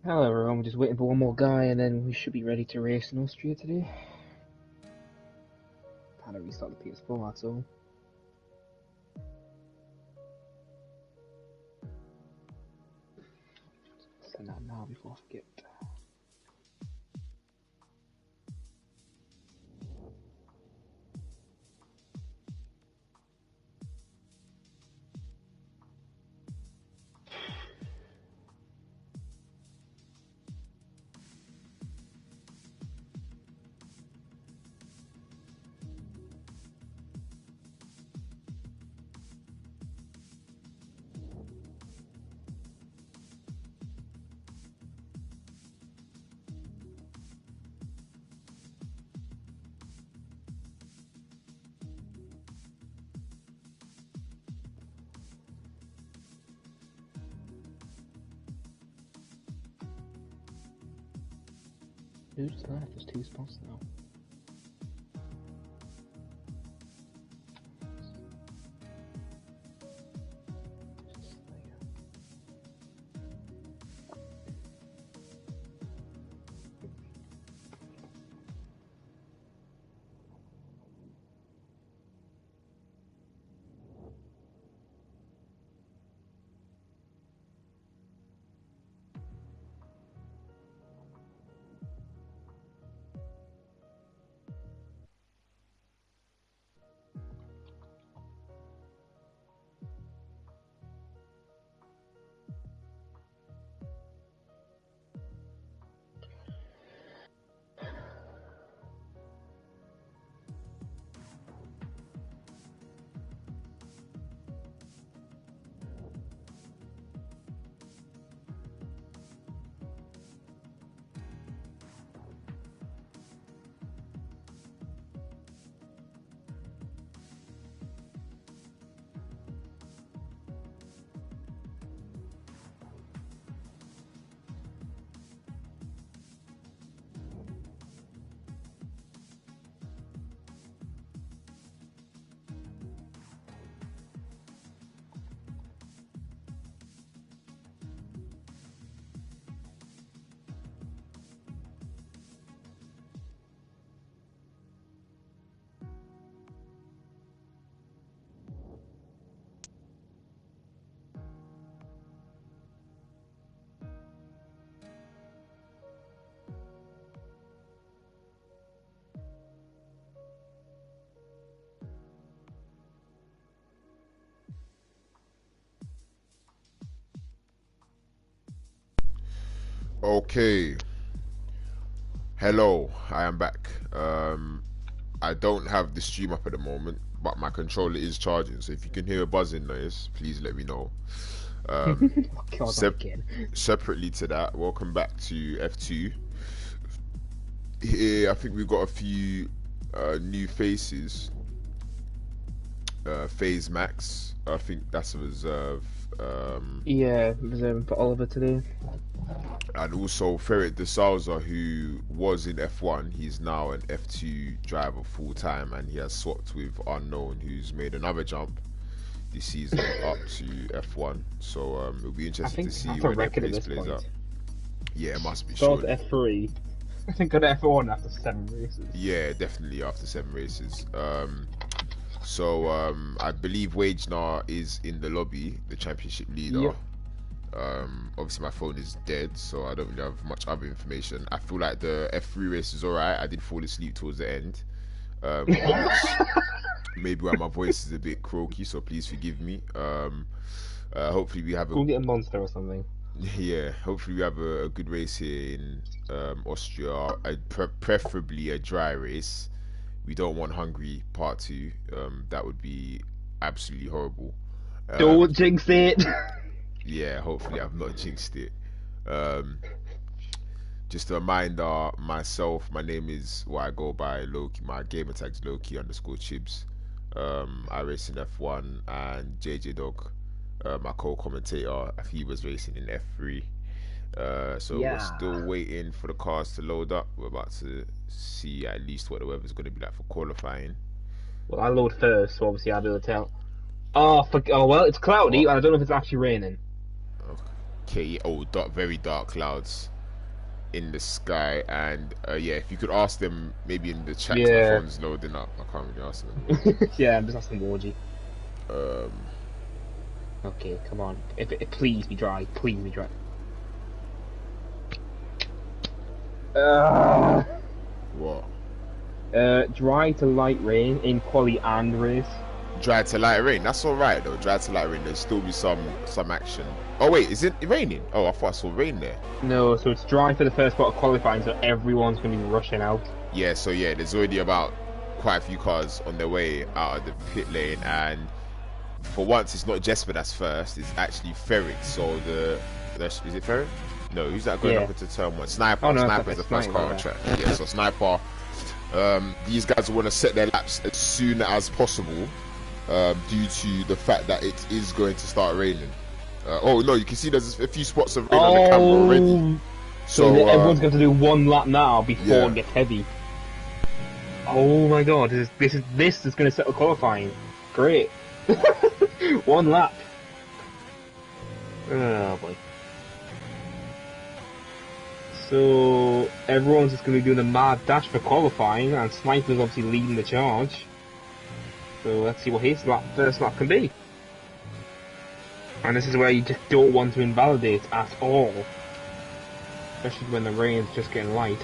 Hello everyone, we're just waiting for one more guy and then we should be ready to race in Austria today. Had to restart the PS4, that's all. Send that now before I forget. Who's left? There's 2 spots now. Okay, hello, I am back. I don't have the stream up at the moment, but my controller is charging, so if you can hear a buzzing noise, please let me know. God, Separately to that, welcome back to F2. Here, I think we've got a few new faces. FaZe Max, I think that's a reserve. Yeah, reserving for Oliver today. And also Ferret de Souza, who was in F1, he's now an F2 driver full time, and he has swapped with Unknown, who's made another jump this season up to F1. So it'll be interesting to see where their pace plays out. Yeah, it must be. Start at F3. I think got F1 after 7 races. Yeah, definitely after 7 races. So I believe Wagner is in the lobby, the championship leader. Yep. Obviously my phone is dead, so I don't really have much other information. I feel like the F3 race is alright. I did fall asleep towards the end. Maybe why my voice is a bit croaky, so please forgive me. Hopefully we have Go get a monster or something. Yeah, hopefully we have a good race here in Austria. Preferably a dry race. We don't want Hungary part 2. That would be absolutely horrible. Don't jinx it. Yeah, hopefully I've not jinxed it. Just a reminder, my name is what I go by Lowkey. My gamer tag's Lowkey_Chibs. I race in F1, and JJDog, my co-commentator, he was racing in F3. So Yeah. we're still waiting for the cars to load up. We're about to see at least what the weather's going to be like for qualifying. Well, I load first, so obviously I'll be able to tell. Oh well, it's cloudy, and I don't know if it's actually raining. Okay. Very dark clouds. in the sky. And yeah, if you could ask them maybe in the chat, 'cause my Yeah. phone's loading up. I can't really ask them. Yeah, I'm just asking Wargy. Um, Okay, come on. Please be dry. Please be dry. what? Dry to light rain in quali and race. Dry to light rain. That's all right though. Dry to light rain. There'll still be some action. Oh wait, is it raining? Oh, I thought I saw rain there. No, so it's dry for the first part of qualifying, so everyone's going to be rushing out. Yeah, so yeah, there's already about quite a few cars on their way out of the pit lane, and for once it's not Jesper that's first, it's actually Ferric. So is it Ferric? No, who's that going up into turn one? Sniper. Oh, no, Sniper's the first car on track. Yeah, so Sniper. These guys want to set their laps as soon as possible, due to the fact that it is going to start raining. Oh no, you can see there's a few spots of rain on the camera already. So everyone's going to do one lap now before it gets heavy. Oh my god, this is going to settle qualifying. Great. One lap. Oh boy. So everyone's just going to be doing a mad dash for qualifying, and Sniper's obviously leading the charge. So let's see what his first lap can be. And this is where you just don't want to invalidate at all. Especially when the rain's just getting light.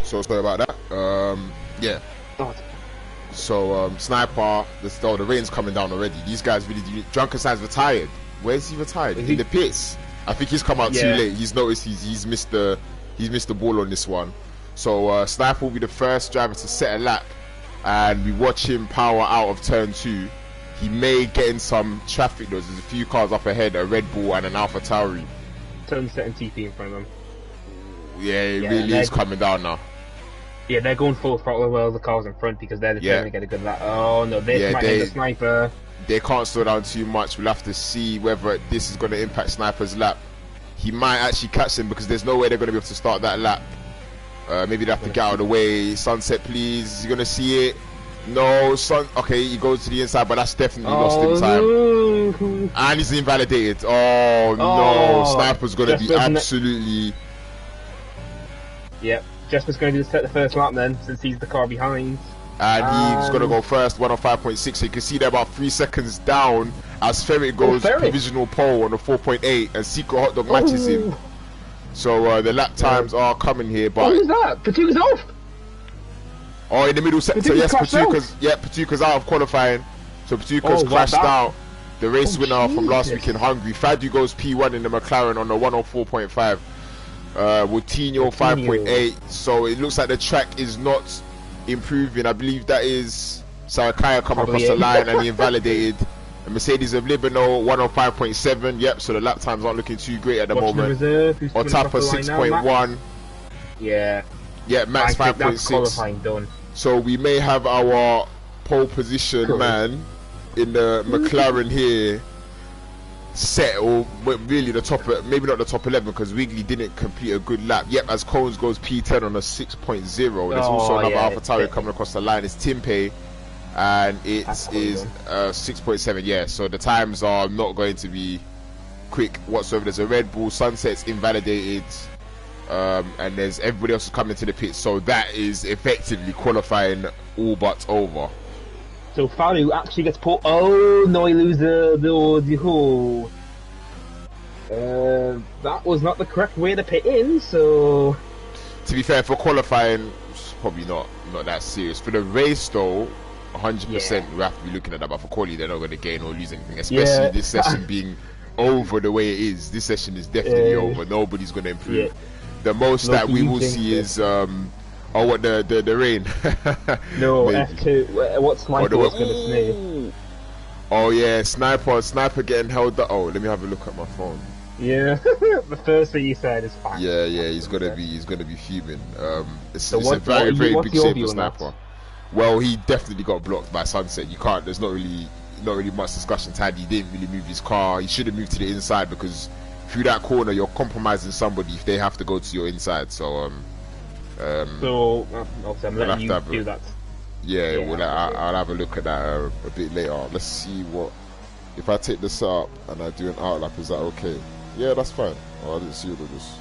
So sorry about that. Yeah. God. So Sniper, the rain's coming down already. These guys really do. Drunken Side's retired. Where's he retired? In the pits. I think he's come out too late. He's noticed he's missed the ball on this one. So Sniper will be the first driver to set a lap, and we watch him power out of turn 2. He may get in some traffic though. There's a few cars up ahead, a Red Bull and an Alpha Tauri. Sunset and TP in front of them. Yeah, it really is coming down now. Yeah, they're going full throttle while the cars in front because they're trying to get a good lap. Oh no, this might hit the Sniper. They can't slow down too much. We'll have to see whether this is going to impact Sniper's lap. He might actually catch them because there's no way they're going to be able to start that lap. Maybe they have to get out of the way. Sunset, please. Is he going to see it? No, okay, he goes to the inside, but that's definitely lost in time. No. And he's invalidated. Oh no, Sniper's going to be absolutely... Yep, Jesper's going to set the first lap then, since he's the car behind. And he's going to go first, 105.6. So you can see they're about 3 seconds down as Ferric goes provisional pole on a 4.8, and Secret Hot Dog matches him. So the lap times are coming here, but... who's that? Patuka's off! Oh, in the middle sector, yes, Patuka's out of qualifying. So Patuka's crashed out. The race winner from last week in Hungary. Fadu goes P1 in the McLaren on the 104.5. Woutinho 5.8. So it looks like the track is not improving. I believe that is Sarakaya coming across the line and he invalidated. The Mercedes of Libano 105.7. Yep, so the lap times aren't looking too great at the moment. Otapa 6.1. Yeah. Yeah, Max 5.6. So we may have our pole position man in the McLaren here set, or really the top, maybe not the top 11 because Wigley didn't complete a good lap. Yep, as Cones goes P10 on a 6.0. There's also another Alpha Tauri coming across the line. It's Timpe, and it is 6.7. Yeah, so the times are not going to be quick whatsoever. There's a Red Bull. Sunset's invalidated. And there's everybody else coming to the pit, so that is effectively qualifying all but over. So Faru actually gets put. Oh no, he loses the hole. That was not the correct way to pit in. So to be fair, for qualifying, it's probably not that serious. For the race though, 100% we have to be looking at that. But for quali, they're not going to gain or lose anything, especially this session being over the way it is. This session is definitely over. Nobody's going to improve. The most that we will see is the rain. No, F2. What Sniper was going to sneeze. Oh yeah, Sniper getting held up. Oh, let me have a look at my phone. Yeah, the first thing you said is fine. Yeah, he's gonna be fuming. It's a very big save for Sniper. Well, he definitely got blocked by Sunset. You can't. There's not really much discussion. He didn't really move his car. He should have moved to the inside because through that corner you're compromising somebody if they have to go to your inside. So so obviously I'm letting you do that. Yeah, well, I'll have a look at that a bit later. Let's see what if I take this up and I do an outlap. Is that okay? Yeah, that's fine. Oh, I didn't see all of this.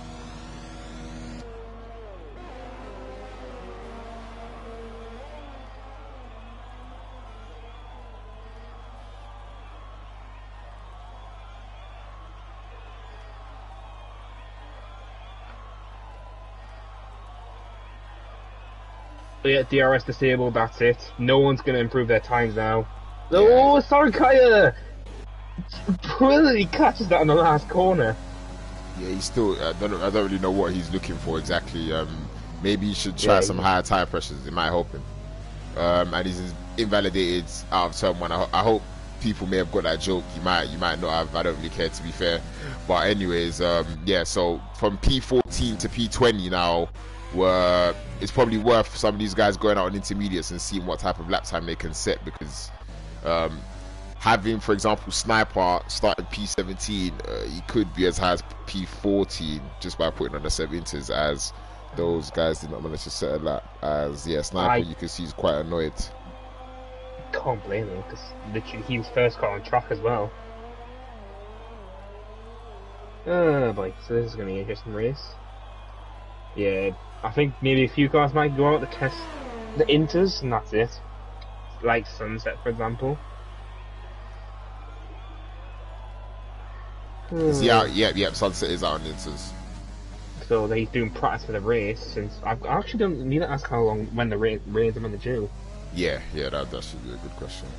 So yeah, DRS disabled, that's it. No one's going to improve their times now. Yeah. Oh, sorry, Kaya! Brilliantly catches that in the last corner. Yeah, he's still. I don't really know what he's looking for exactly. Maybe he should try some higher tire pressures. It might help him. And he's invalidated out of turn one. I hope people may have got that joke. You might not have. I don't really care, to be fair. But anyways, yeah. So from P14 to P20 now, it's probably worth some of these guys going out on intermediates and seeing what type of lap time they can set, because having, for example, Sniper starting P17, he could be as high as P14 just by putting on the 70s, as those guys did not manage to set a lap. As Sniper, you can see he's quite annoyed. Can't blame him, because literally he was first car on track as well. Oh boy, so this is going to be an interesting race. Yeah, I think maybe a few cars might go out to test the inters, and that's it. Like Sunset, for example. Is he out? Yep, Sunset is out on inters. So he's doing practice for the race. Since I actually don't need to ask how long, when the race are going to do. Yeah, that should be a good question.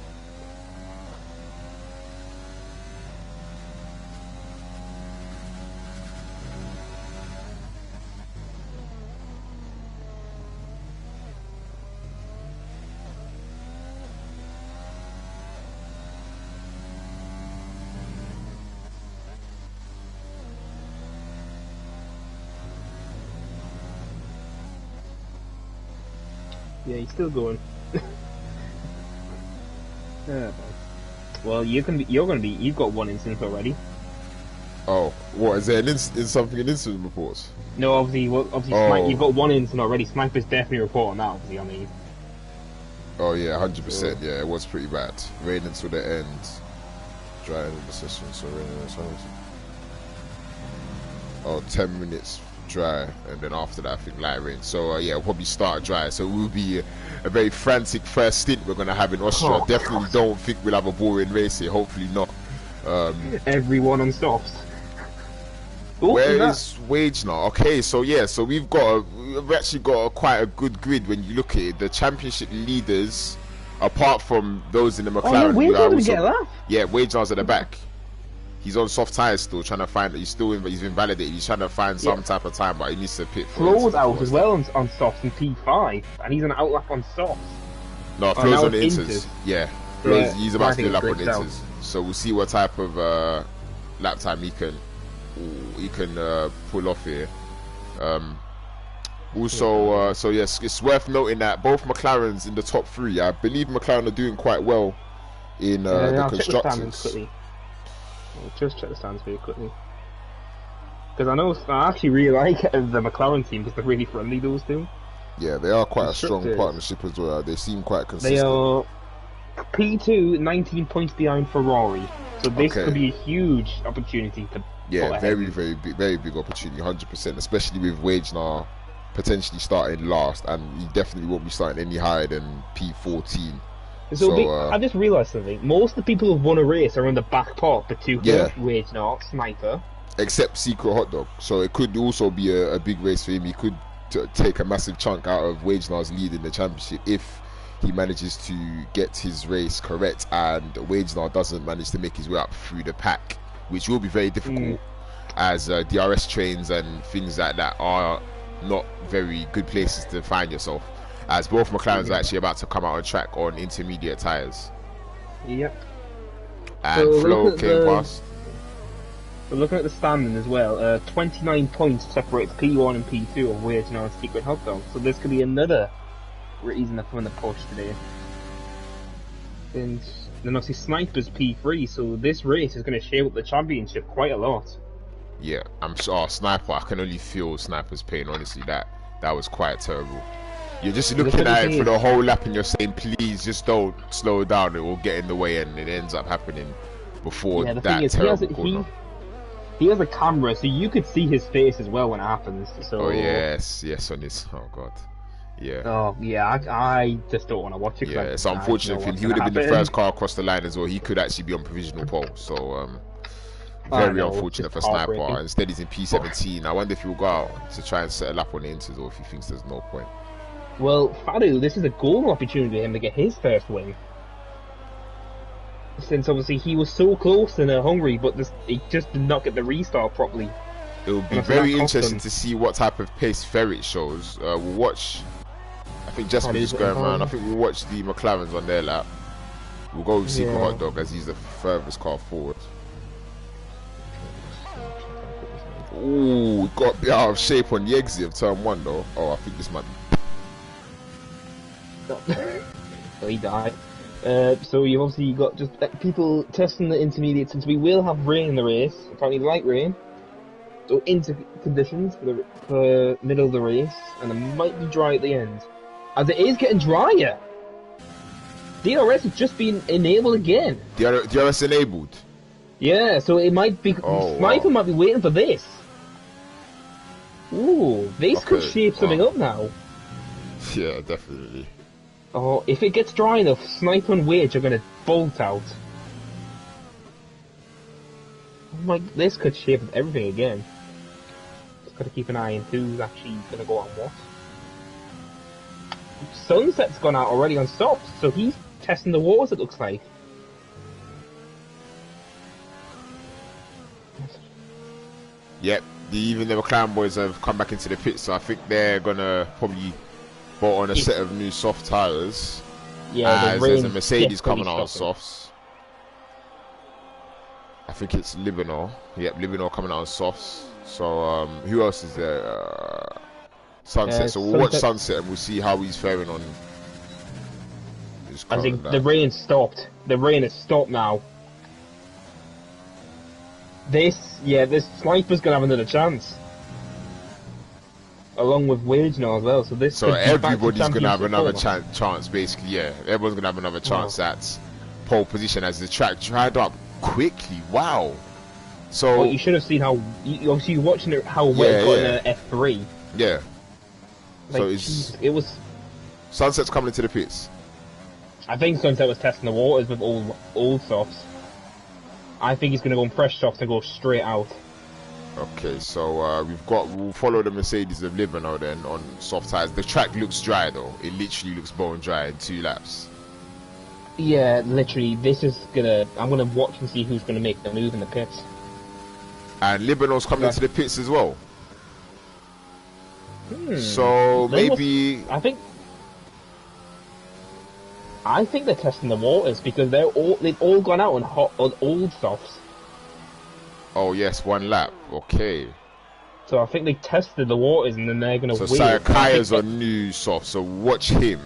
Yeah, he's still going. Well, you've got one incident already. Oh, what is there? An incident reports? No, obviously, you've got one incident already. Sniper's definitely reporting that. Obviously, I mean. Oh yeah, 100%. Yeah, it was pretty bad. Rain until the end. Dry in the session, so rain and sun. Oh, 10 minutes dry, and then after that I think light rain. So yeah, we'll probably start dry, so it will be a very frantic first stint we're going to have in Austria. Definitely don't think we'll have a boring race here, hopefully not. Everyone on softs. Where is Wage now? Okay, so yeah, so we've actually got quite a good grid when you look at it. The championship leaders, apart from those in the McLaren, Wage now's at the back. He's on soft tires still, trying to find. He's been validated. He's trying to find some type of time, but he needs to pit. Flo's out as well on softs in P5, and he's on outlap on softs. No, Flo's on the inters. Yeah, he's about to do a lap on inters. So we'll see what type of lap time he can pull off here. Also, so yes, it's worth noting that both McLarens in the top three. I believe McLaren are doing quite well in the constructors. I'll just check the stands very quickly, because I actually really like the McLaren team, because they're really friendly, those two. Yeah, they are quite a strong partnership as well. They seem quite consistent. They are P2, 19 points behind Ferrari, so this could be a huge opportunity to. Yeah, very big opportunity, 100%. Especially with Wage now potentially starting last, and he definitely won't be starting any higher than P14. So I just realised something. Most of the people who've won a race are in the back part, the two Wage now, Sniper. Except Secret Hot Dog. So it could also be a big race for him. He could take a massive chunk out of Wage now's lead in the championship if he manages to get his race correct and Wage now doesn't manage to make his way up through the pack, which will be very difficult as DRS trains and things like that are not very good places to find yourself, as both McLarens are actually about to come out on track on intermediate tyres. Yep. And Flo came past. So looking at the standing as well, 29 points separates P1 and P2 of Wage now and Secret Hot Dog. So this could be another reason for the push today. And then obviously Sniper's P3, so this race is going to shape up the championship quite a lot. Yeah, I'm sure Sniper, I can only feel Sniper's pain, honestly. That was quite terrible. You're just looking at it for the whole lap and you're saying, please just don't slow down, it will get in the way, and it ends up happening before that terrible corner. he has a camera, so you could see his face as well when it happens. So. Oh yes, on his. Oh god. Yeah. Oh yeah, I just don't want to watch it. Yeah, it's unfortunate for him. He would have been the first car across the line as well. He could actually be on provisional pole. So very unfortunate for Sniper. Instead, he's in P17. I wonder if he'll go out to try and set a lap on the inters, or if he thinks there's no point. Well, Fadu, this is a golden opportunity for him to get his first win. Since obviously he was so close in Hungary, but he just did not get the restart properly. It will be very interesting to see what type of pace Ferret shows. We'll watch. I think Jasper's just going around. I think we'll watch the McLarens on their lap. We'll go with Secret Hot Dog as he's the furthest car forward. Ooh, got a bit out of shape on the exit of turn 1 though. Oh, I think this might be. So he died. So you've obviously got just people testing the intermediate, since we will have rain in the race. Apparently light rain. So into conditions for the middle of the race, and it might be dry at the end. As it is getting drier. DRS has just been enabled again. DRS enabled? Yeah, so it might be... Sniper might be waiting for this. Ooh, this could shape something up now. Yeah, definitely. Oh, if it gets dry enough, Sniper and Wage are going to bolt out. Oh my, this could shape up everything again. Just got to keep an eye on who's actually going to go on what. Sunset's gone out already on stops, so he's testing the waters, it looks like. Yep, even the McLaren boys have come back into the pit, so I think they're gonna probably bolt on a set of new soft tyres. Yeah, there's a Mercedes coming out on softs. I think it's Libanor. Yep, Libanor coming out on softs. So who else is there? Sunset. So we'll watch Sunset and we'll see how he's faring on his car. I think the rain stopped. The rain has stopped now. This Sniper's gonna have another chance, along with Wage now as well. So everybody's gonna have another chance, basically. Yeah, everyone's gonna have another chance at pole position as the track dried up quickly. Wow. So you should have seen how obviously you're watching how well it got in F3. Yeah. Like, so it was. Sunset's coming into the pits. I think Sunset was testing the waters with old softs. I think he's going to go on fresh softs and go straight out. Okay, so we'll follow the Mercedes of Libanor then on soft tyres. The track looks dry though. It literally looks bone dry in 2 laps. Yeah, literally. I'm gonna watch and see who's gonna make the move in the pits. And Libanor's coming into the pits as well. So maybe I think they're testing the waters because they've all gone out on old softs. Oh yes, 1 lap. Okay. So I think they tested the waters and then they're gonna wait. So Sarakaya's on new soft. So watch him.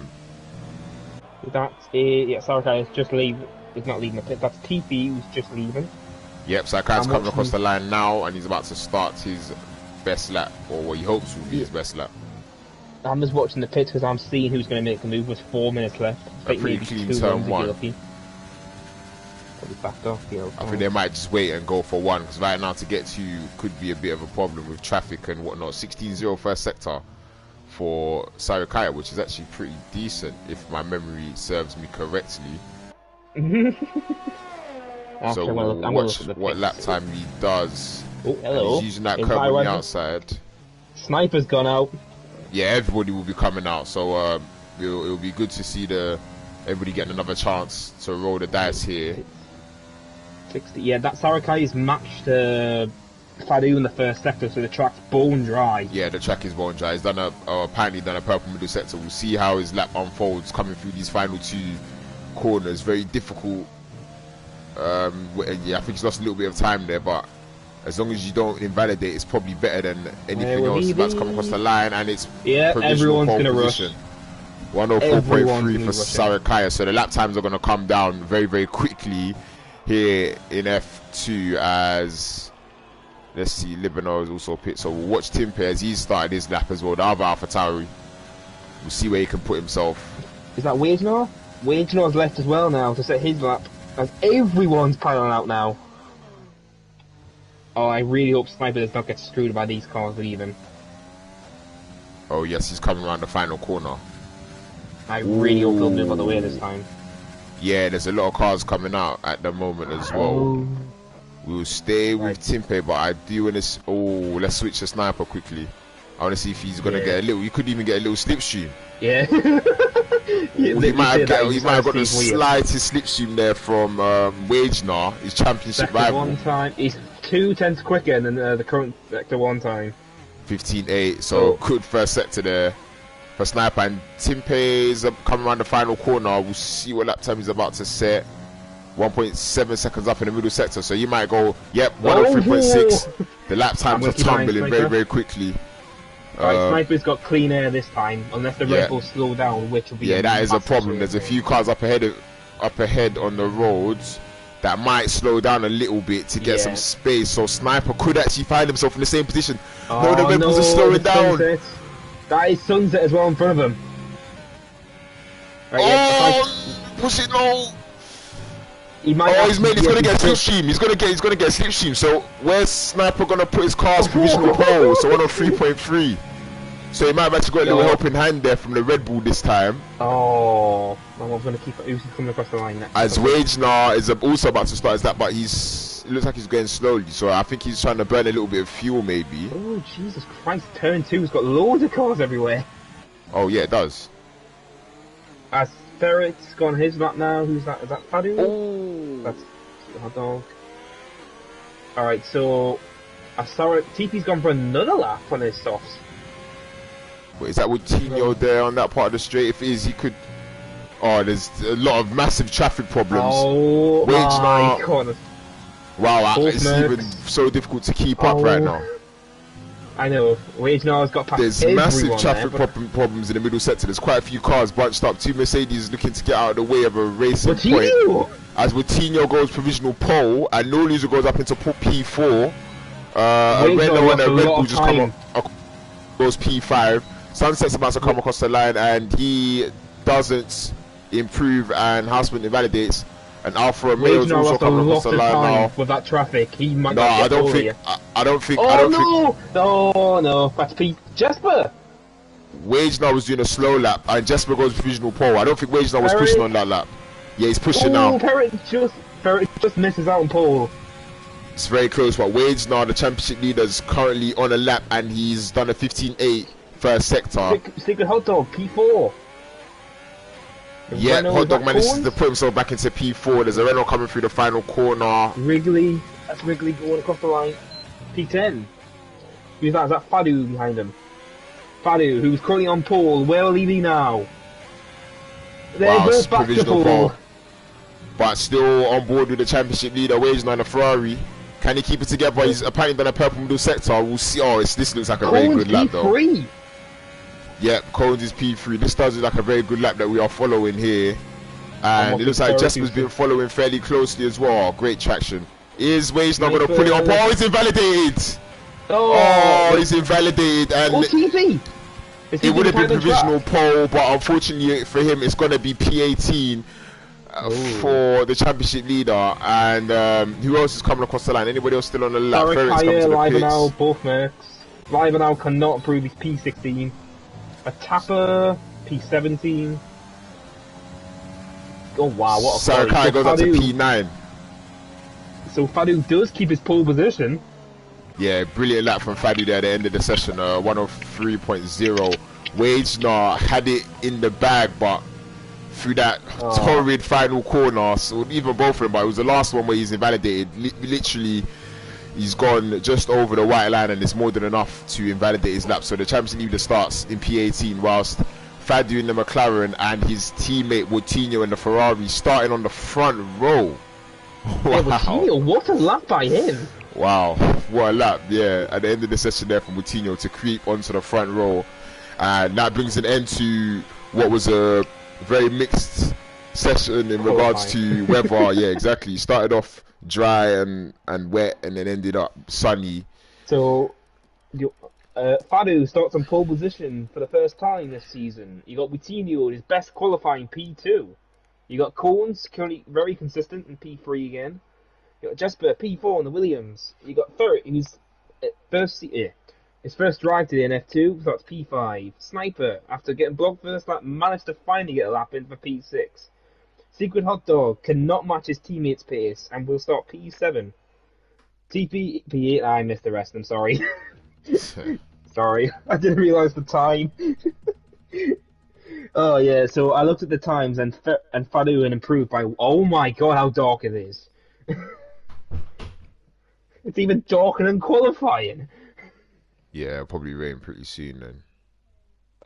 Sarakaya's just leaving. He's not leaving the pit. That's TP who's just leaving. Yep, Sarakaya's coming across the line now and he's about to start his best lap, or what he hopes will be his best lap. I'm just watching the pits because I'm seeing who's going to make the move with 4 minutes left. A pretty clean turn 1. Backed off, I think they might just wait and go for 1 because right now to get to you could be a bit of a problem with traffic and whatnot. 16-0 first sector for Sarakaya, which is actually pretty decent if my memory serves me correctly. So we'll watch what lap time he does. Oh, hello. He's using that curve on the outside. Sniper's gone out. Yeah, everybody will be coming out, so it'll be good to see everybody getting another chance to roll the dice here. 60. Yeah, that Sarakaya's matched Fadu in the first sector, so the track's bone dry. Yeah, the track is bone dry. He's apparently done a purple middle sector. We'll see how his lap unfolds coming through these final 2 corners. Very difficult. I think he's lost a little bit of time there, but as long as you don't invalidate, it's probably better than anything else that's come across the line, and it's everyone's going to rush. 104.3 for Sarakaya, so the lap times are going to come down very, very quickly here in F2 as, let's see, Libanor is also pit, so we'll watch Timpe as he's started his lap as well, the other AlphaTauri. We'll see where he can put himself. Is that Wagenor? Wagenor's left as well now to set his lap, as everyone's piling out now. Oh, I really hope Sniper does not get screwed by these cars leaving. Oh yes, he's coming around the final corner. I really hope he'll move out the way this time. Yeah, there's a lot of cars coming out at the moment as well. We'll stay with Timpe, but I do want to... Oh, let's switch to Sniper quickly. I want to see if he's going to get a little... You could even get a little slipstream. Yeah. He might have got the slightest slipstream there from Wagenar, his championship rival. One time. He's 2/10 quicker than the current sector one time. 15.8, so good first sector there for Sniper. And Timpe is coming around the final corner. We'll see what lap time he's about to set. 1.7 seconds up in the middle sector, so you might go, yep, 103.6. The lap times are tumbling very, very quickly. Right, Sniper's got clean air this time, unless the Red Bull slow down, which will be that is a problem. There's a few cars up ahead on the roads that might slow down a little bit to get some space, so Sniper could actually find himself in the same position. No, the Red Bulls are slowing down. That is Sunset as well in front of him. Right, push it low. He's gonna get slipstream. He's gonna get slipstream. So where's Sniper gonna put his car's provisional pole? So 103.3. So he might have actually got a little helping hand there from the Red Bull this time. Oh, I'm gonna keep Uzi coming across the line next. As Wagenar is also about to start his lap, but it looks like he's going slowly. So I think he's trying to burn a little bit of fuel, maybe. Oh Jesus Christ! Turn 2's got loads of cars everywhere. Oh yeah, it does. As Ferret's gone his lap now. Who's that? Is that Fadu? Oh, that's JJDog. Alright, so I saw it. TP's gone for another lap on his softs. Wait, is that with Tino there on that part of the straight? If it is, he could. Oh, there's a lot of massive traffic problems. Oh my God! Wow, it's even so difficult to keep up right now. I know. Wagenar's got past There's massive traffic problems in the middle sector. There's quite a few cars bunched up. Two Mercedes looking to get out of the way of a racing point. As Coutinho goes provisional pole and no loser goes up into P4. A Renault and a Red Bull just come up, goes P5. Sunset's about to come across the line and he doesn't improve and Houseman invalidates. And Alfa Romeo's also coming across the line now. With that traffic, he might I don't think. No, that's Pete. Jasper! Wagenar was doing a slow lap and Jasper goes provisional pole. I don't think Wagenar was pushing on that lap. Yeah, he's pushing now. Ferret just misses out on pole. It's very close, but Wagenar, the championship leader, is currently on a lap and he's done a 15.8 first sector. Secret Hot Dog, P4. Yeah, Hot Dog manages to put himself back into P4. There's a Renault coming through the final corner. Wrigley, that's Wrigley going across the line. P10. Who's that? Is that Fadu behind him? Fadu, who's currently on pole. Where will he be now? There goes back to pole. But still on board with the championship leader, Wagenar in a Ferrari. Can he keep it together? He's apparently done a purple middle sector. We'll see. Oh, this looks like a very good lap though. Yeah, Cones is P3. This does look like a very good lap that we are following here. And it looks like Jasper's been following fairly closely as well. Great traction. Is Wagenar going to pull it up? Oh, he's invalidated! Oh, he's invalidated. And it would have been provisional pole, but unfortunately for him, it's going to be P18 for the championship leader. And who else is coming across the line? Anybody else still on the lap? Livenau, both Mercs. Livenau cannot improve his P16. A Tapper, P17. Oh wow, what a Sarakai goes up to P9. So Fadu does keep his pole position. Yeah, brilliant lap from Fadu there at the end of the session, 103.0. Wagenar had it in the bag, but through that torrid final corner, so even both of them, but it was the last one where he's invalidated. Literally, he's gone just over the white line and it's more than enough to invalidate his lap. So the championship leader starts in P18 whilst Fadu in the McLaren and his teammate Coutinho in the Ferrari starting on the front row. Wow. Yeah, Coutinho, what a lap by him. Wow, what a lap, yeah. At the end of the session there from Coutinho to creep onto the front row. And that brings an end to what was a very mixed session in regards to weather. Yeah, exactly. He started off dry and wet and then ended up sunny. So Fadu starts on pole position for the first time this season. You got Coutinho, his best qualifying P2. You got Cones, currently very consistent in P3 again. You got Jesper P4 in the Williams. You got Ferret, who's his first drive today in F2, so that's P5. Sniper, after getting blocked first lap, managed to finally get a lap in for P6. Secret Hot Dog cannot match his teammates' pace and will start P7. TP P8, I missed the rest, I'm sorry. Sorry, I didn't realise the time. Oh yeah, so I looked at the times and Fadu had improved by, oh my god, how dark it is. It's even darker than qualifying. Yeah, it'll probably rain pretty soon then.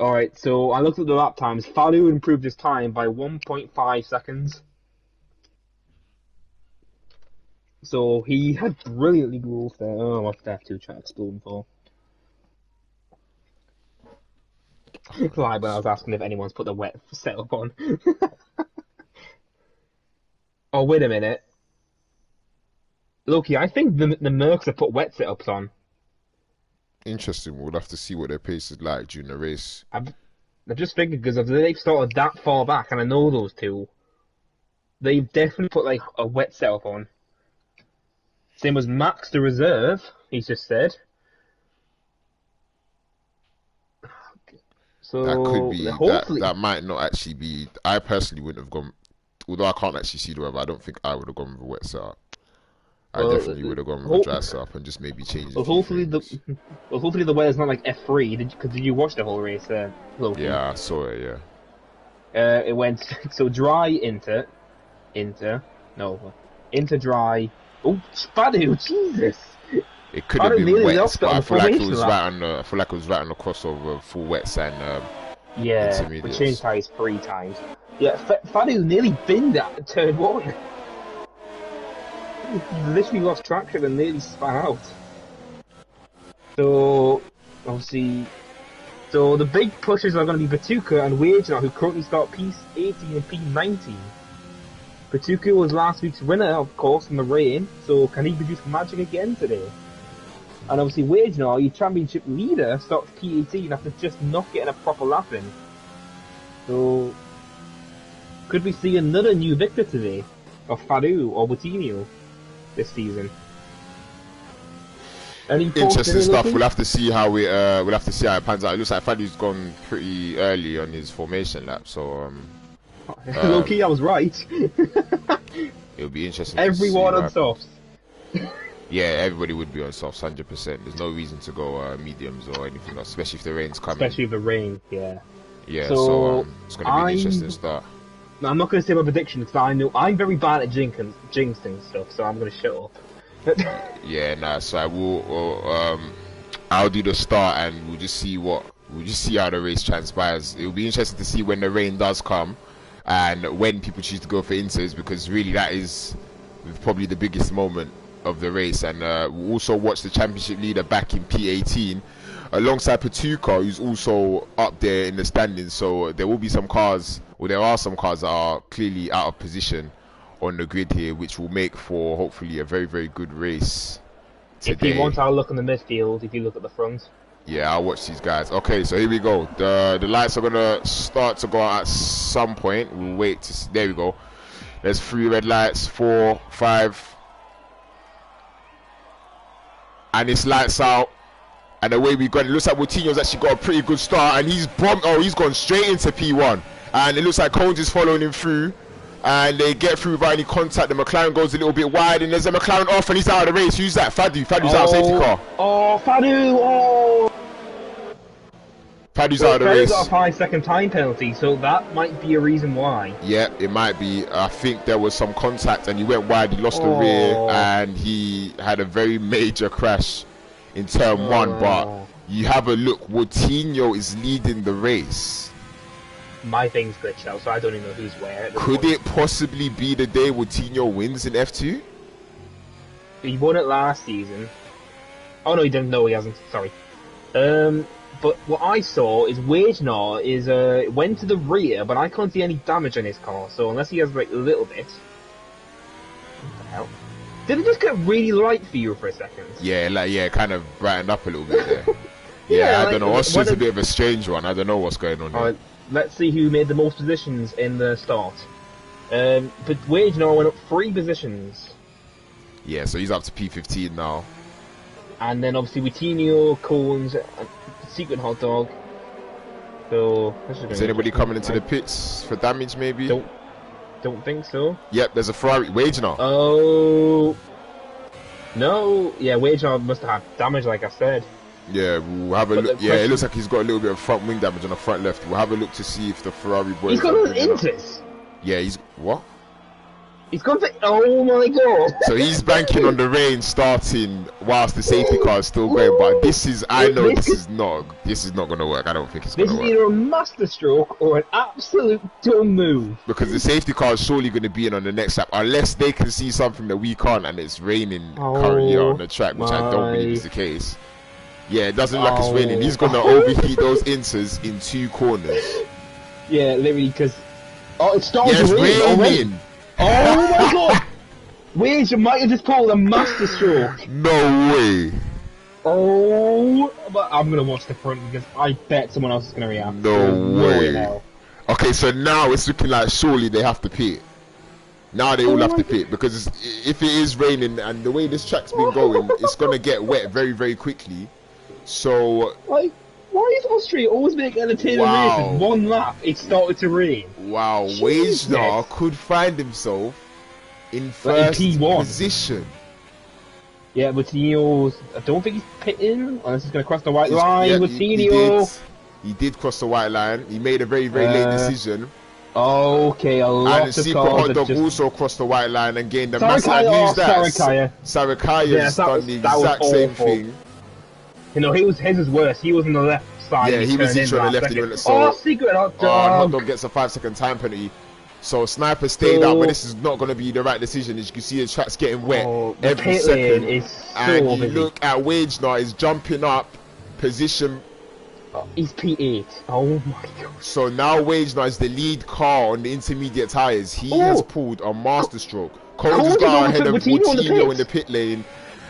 Alright, so I looked at the lap times. Fadu improved his time by 1.5 seconds. So he had brilliantly growth there. Oh, what's that F2 track exploding for? Like when I was asking if anyone's put the wet setup on. Oh, wait a minute. Lowkey, I think the Mercs have put wet setups on. Interesting. We'll have to see what their pace is like during the race. I've just figured because if they've started that far back, and I know those two, they've definitely put like a wet setup on. Same as Max the reserve, he's just said. So That could be. hopefully That might not actually be. I personally wouldn't have gone. Although I can't actually see the weather, I don't think I would have gone with a wet setup. I definitely would have gone with a dry setup and just maybe changed. Hopefully the weather's not like F3. Did you watch the whole race there, Lowkey? Yeah, I saw it. Yeah. It went so dry into dry. Oh, Spadu, Jesus! It could have been really wet, but I feel like it was lap. right on the crossover of full wets and Yeah, we intermediates. changed tyres 3 times. Yeah, Fadu nearly binned at turn 1. He literally lost traction and nearly spat out. So, obviously, the big pushers are going to be Batuka and Wagener, who currently start P18 and P19. Batuka was last week's winner, of course, in the rain, so can he produce magic again today? And obviously Wagener, your championship leader, starts P18 after just not getting a proper lap in. So, could we see another new victor today? Of Fadu or Coutinho this season? Interesting stuff. We'll have to see how it pans out. It looks like Fadu's gone pretty early on his formation lap, so Lowkey, I was right. It'll be interesting. Everyone on softs. Yeah, everybody would be on softs, 100%. There's no reason to go mediums or anything else, especially if the rain's coming. Especially if the rain, yeah. Yeah, so it's going to be an interesting start. I'm not going to say my prediction because I know I'm very bad at jinxing stuff, so I'm going to shut up. Yeah, nah. So I will. I'll do the start, and we'll just see how the race transpires. It'll be interesting to see when the rain does come, and when people choose to go for inters, because really that is probably the biggest moment of the race. And we'll also watch the championship leader back in P18 alongside Patuka, who's also up there in the standings. So there will be some cars, or there are some cars that are clearly out of position on the grid here, which will make for hopefully a very, very good race today. If you want, I'll look in the midfield. If you look at the front. Yeah, I'll watch these guys. Okay, so here we go. The lights are gonna start to go out at some point. We'll wait to see. There we go. There's 3 red lights, 4, 5, and it's lights out. And the way we got it, looks like Coutinho's actually got a pretty good start, and he's gone straight into P1, and it looks like Cones is following him through, and they get through without any contact. The McLaren goes a little bit wide, and there's a McLaren off, and he's out of the race. Who's that? Fadu's out, safety car. Oh, Fadu! Oh! Fadu's out of the race. Fadu's got a 5-second time penalty, so that might be a reason why. Yeah, it might be. I think there was some contact, and he went wide. He lost the rear, and he had a very major crash in turn 1. But you have a look. Coutinho is leading the race. My thing's glitched out, so I don't even know who's where. Could it possibly be the day Coutinho wins in F2? He won it last season. Oh no, he didn't. No, he hasn't. Sorry. But what I saw is Wagener went to the rear, but I can't see any damage on his car. So unless he has like a little bit. What the hell? Did it just get really light for you for a second? Yeah, kind of brightened up a little bit there. Yeah, I don't know. Austrian's a bit of a strange one. I don't know what's going on there. Let's see who made the most positions in the start. But Wagener went up 3 positions. Yeah, so he's up to P15 now. And then obviously Coutinho, Cones, Secret Hot Dog. So is anybody coming into the pits for damage? Maybe. Don't think so. Yep, there's a Ferrari. Wagener. Oh no! Yeah, Wagener must have had damage, like I said. Yeah, we'll have a look. Yeah, it looks like he's got a little bit of front wing damage on the front left. We'll have a look to see if the Ferrari boys. He's got those inters. Yeah, he's what? He's gone for. Oh my god! So he's banking on the rain starting whilst the safety car is still going. But this is, this is not going to work. I don't think it's going to work. This is either a masterstroke or an absolute dumb move. Because the safety car is surely going to be in on the next lap, unless they can see something that we can't, and it's raining currently on the track, which I don't believe is the case. Yeah, it doesn't look like it's raining. He's going to overheat those inters in 2 corners. Yeah, literally, because it started to rain already. Oh my god! Wait, you might have just pulled a masterstroke. No way. Oh, but I'm gonna watch the front because I bet someone else is gonna react. No way. Okay, so now it's looking like surely they have to pit. Now they all have to pit because if it is raining and the way this track's been going, it's gonna get wet very, very quickly. So. Why is Austria always making entertaining races? 1 lap, it started to rain. Wow, Wagener could find himself in first position. Yeah, Coutinho's. I don't think he's pitting unless he's going to cross the white line. Yeah, Coutinho. He did cross the white line. He made a very, very late decision. Okay, a lot of Secret Hot Dog also crossed the white line and gained a massive. Sarakaya has done the exact same thing. You know, his was worse. He was on the left side. Yeah, he was on the left. Secret Hot Dog. Hot Dog gets a 5-second time penalty. So Sniper stayed out, but this is not going to be the right decision. As you can see, the track's getting wet every second. And you look at Wagener is jumping up position. He's P8. Oh my god. So now Wagener is the lead car on the intermediate tyres. He has pulled a masterstroke. Coles has got ahead of Coutinho in the pit lane.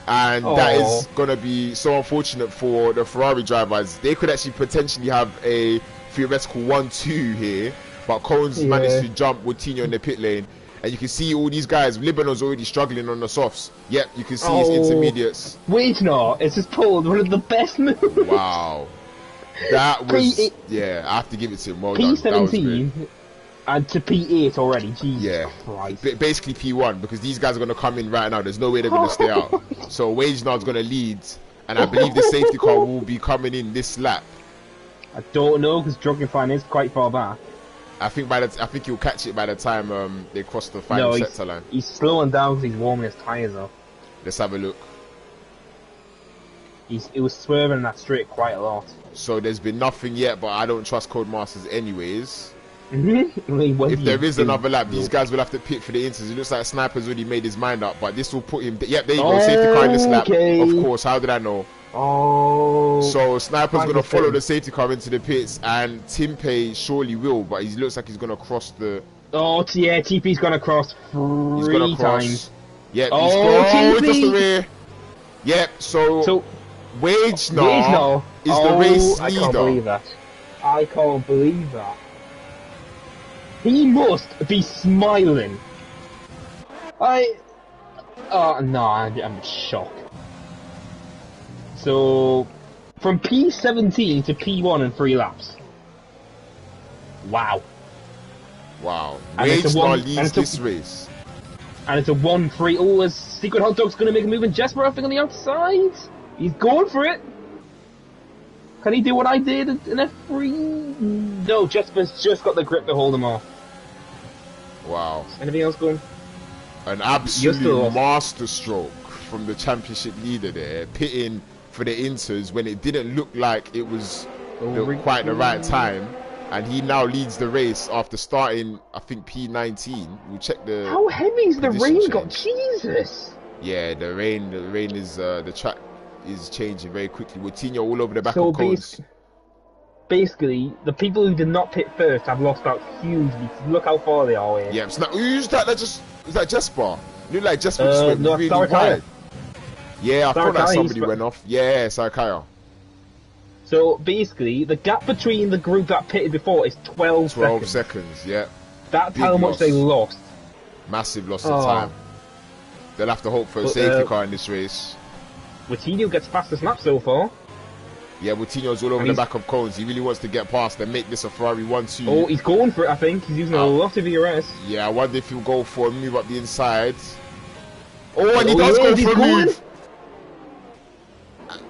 And that is going to be so unfortunate for the Ferrari drivers. They could actually potentially have a theoretical 1-2 here. But Cones managed to jump Coutinho in the pit lane. And you can see all these guys. Libanon's already struggling on the softs. Yep, you can see his intermediates. Wagener, it's just pulled one of the best moves. Wow. That was... yeah, I have to give it to him. Well done. P17 and to P8 already. Jesus Christ. Basically P1 because these guys are going to come in right now. There's no way they're going to stay out. So Wagener's going to lead. And I believe the safety car will be coming in this lap. I don't know because Dragonfly is quite far back. I think he'll catch it by the time they cross the final sector line. He's slowing down because he's warming his tyres up. Let's have a look. It was swerving that straight quite a lot. So there's been nothing yet, but I don't trust Codemasters anyways. If there is another lap, these guys will have to pit for the inters. It looks like Sniper's already made his mind up, but this will put him... Yep, there you go, safety car in this lap. Of course, how did I know? So Sniper's going to follow the safety car into the pits, and Timpe surely will, but he looks like he's going to cross the... yeah, TP's going to cross 3 times. Yep, he's crossed the rear. Yep, so Wagener is the race leader. I can't believe that. I can't believe that. He must be smiling. No, I'm shocked. So, from P17 to P1 in 3 laps. Wow. Wagener leads this race. And it's a 1-3. Oh, is Secret Hot Dog's going to make a move and Jesper I think on the outside? He's going for it. Can he do what I did in F3? No, Jesper's just got the grip to hold him off. Wow. Anything else going? An absolute masterstroke from the championship leader there, pitting for the inters when it didn't look like it was quite the right time. And he now leads the race after starting, I think, P19. We'll check the... How heavy's the rain got? Jesus! Yeah, the rain is... the track is changing very quickly. Coutinho all over the back of Cones. Basically, the people who did not pit first have lost out hugely. Look how far they are here. Yeah, who's that? Is that Jesper? You look like Jesper just went really wide. Yeah, I thought that somebody went off. Yeah, Sarakaya. So basically, the gap between the group that pitted before is 12 seconds. Yeah. That's how much they lost. Massive loss of time. They'll have to hope for a But, safety car in this race. Coutinho gets fastest lap so far. Yeah, Coutinho's all over the back of Cones. He really wants to get past and make this a Ferrari 1-2. Oh, he's going for it, I think. He's using a lot of ERS. Yeah, I wonder if he'll go for a move up the inside. Oh, and he does go for a move.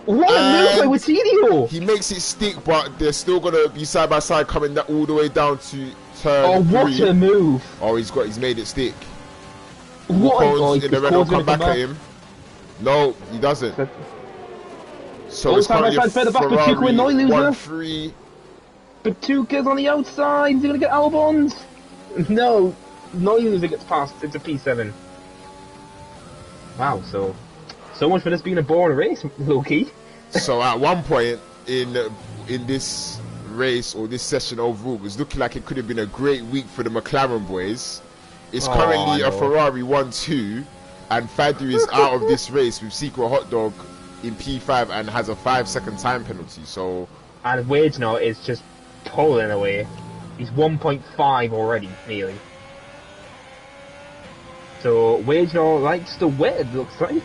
What a move by Coutinho! He makes it stick, but they're still going to be side by side coming all the way down to turn 3. What a move! Oh, he's made it stick. What? In the red will come back at him. No, he doesn't. So it's currently a Ferrari 1-3. But Tuca's on the outside. He's going to get Albons. No, Neuloser gets past. It's a P7. Wow, so much for this being a boring race, Lowkey. So at one point in this race or this session overall, it was looking like it could have been a great week for the McLaren boys. It's currently a Ferrari 1-2, and Fadu is out of this race with Secret Hot Dog in P5 and has a 5-second time penalty. So and Wage now is just pulling away. He's 1.5 already, nearly. So Wage now likes the wet, it looks like.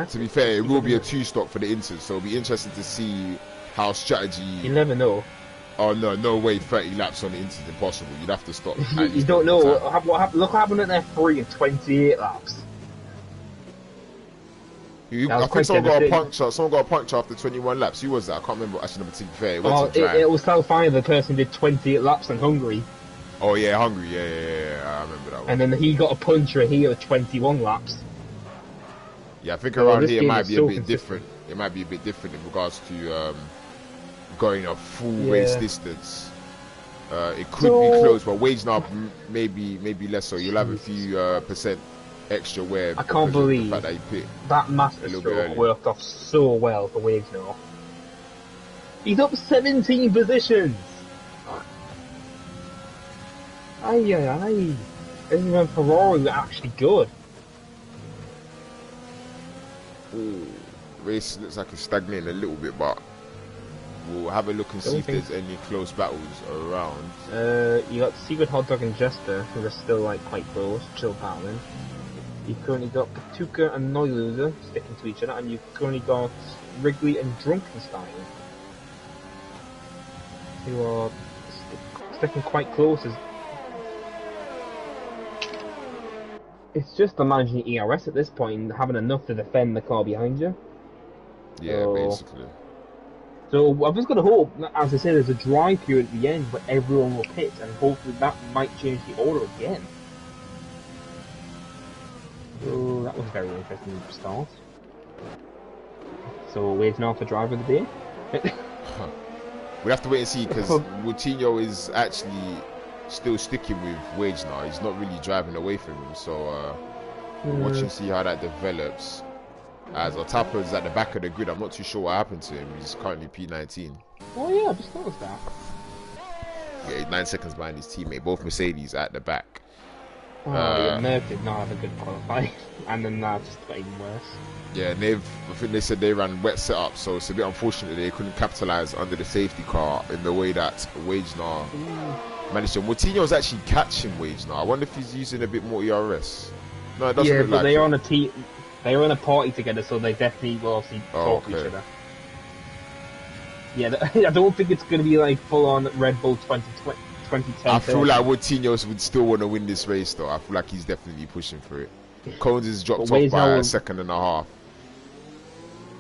To be fair, it will be a 2-stop for the Inters, so it'll be interesting to see how strategy. You never know. Oh no way! 30 laps on the Inters impossible. You'd have to stop. You don't know what happened. Look what happened in F3 in 28 laps. I think someone got a puncture. Someone got a puncture after 21 laps. Who was that? I can't remember. Actually, to be fair, it was so funny. The person did 28 laps in Hungary. Oh yeah, Hungary. Yeah. I remember that one. And then he got a puncture here with 21 laps. Yeah, I think around here it might be a bit different. It might be a bit different in regards to going a full race distance. It could be close, but Wage now maybe less so. You'll have a few percent extra wear. I can't believe the fact that, he that master stroke worked off so well for Wage now. He's up 17 positions. Aye. Isn't even Ferrari actually good? Ooh, race looks like it's stagnating a little bit, but we'll have a look and see if there's any close battles around. You got Secret Hot Dog and Jester, who are still like quite close, chill battling. You've currently got Patuka and Neuloser sticking to each other, and you've currently got Wrigley and Drunkenstein, who are sticking quite close. It's just the managing ERS at this point and having enough to defend the car behind you. Yeah, basically. So I'm just going to hope, as I said, there's a dry period at the end where everyone will pit, and hopefully that might change the order again. So that was a very interesting start. So waiting on for driver of the day. We have to wait and see, because Coutinho is actually still sticking with Wage now. He's not really driving away from him, so we'll watch and see how that develops. As Otapa's at the back of the grid, I'm not too sure what happened to him. He's currently P19. Oh yeah, I just noticed that. Yeah, he's 9 seconds behind his teammate. Both Mercedes at the back. Merck did not have a good qualifying, and then that just got even worse. Yeah, and I think they said they ran wet setup, so it's a bit unfortunate they couldn't capitalise under the safety car in the way that Wagenar managed to. Coutinho's actually catching Wagenar. I wonder if he's using a bit more ERS. No, it doesn't look like they are on a team. They were in a party together, so they definitely will obviously talk to each other. Yeah, I don't think it's going to be like full-on Red Bull 2010. I feel like Coutinho would still want to win this race, though. I feel like he's definitely pushing for it. Cones has dropped off by a second and a half.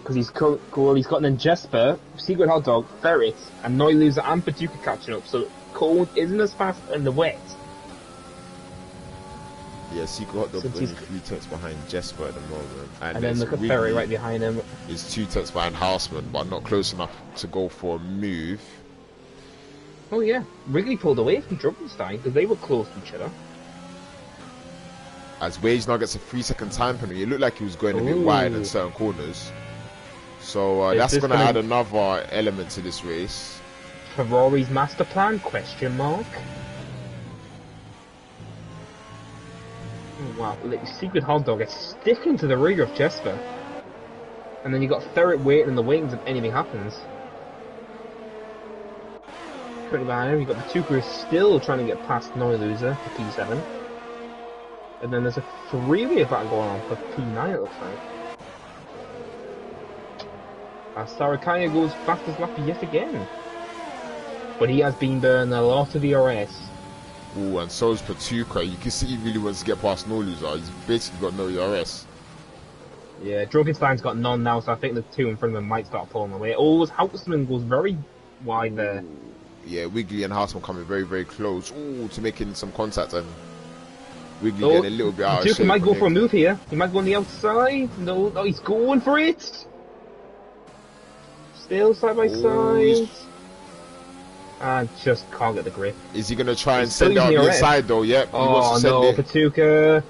Because he's got then Jesper, Secret Hot Dog, Ferret, and Neuloser and Patuka catching up, so Cones isn't as fast in the wet. Yeah, Secret Hot Dog is 3 tenths behind Jesper at the moment. And then look at Ferry right behind him. He's 2 tenths behind Houseman, but not close enough to go for a move. Oh yeah, Wrigley pulled away from Drunkenstein because they were close to each other. As Wage now gets a 3-second time penalty, it looked like he was going a bit wide in certain corners. So that's going to add another element to this race. Ferrari's master plan? Question mark. Oh, wow, Secret Hot Dog is sticking to the rear of Jesper. And then you got Ferret waiting in the wings if anything happens. Currently behind him, you got Patuka still trying to get past Neuloser to P7. And then there's a three-way battle going on for P9, it looks like. Sarakaya goes fastest lap yet again. But he has been burning a lot of ERS. Ooh, and so is Patuka. You can see he really wants to get past No Loser. He's basically got no ERS. Yeah, Drunkenstein's got none now, so I think the two in front of him might start pulling away. Oh, Houseman goes very wide there. Ooh. Yeah, Wiggly and Houseman coming very, very close. Ooh, to making some contact, and Wiggly getting a little bit out of shape. Patuka might go for a move here. He might go on the outside. No, he's going for it. Still side by side. And just can't get the grip. Is he going to try and send out the inside though? Yep. He wants to send it. Patuka.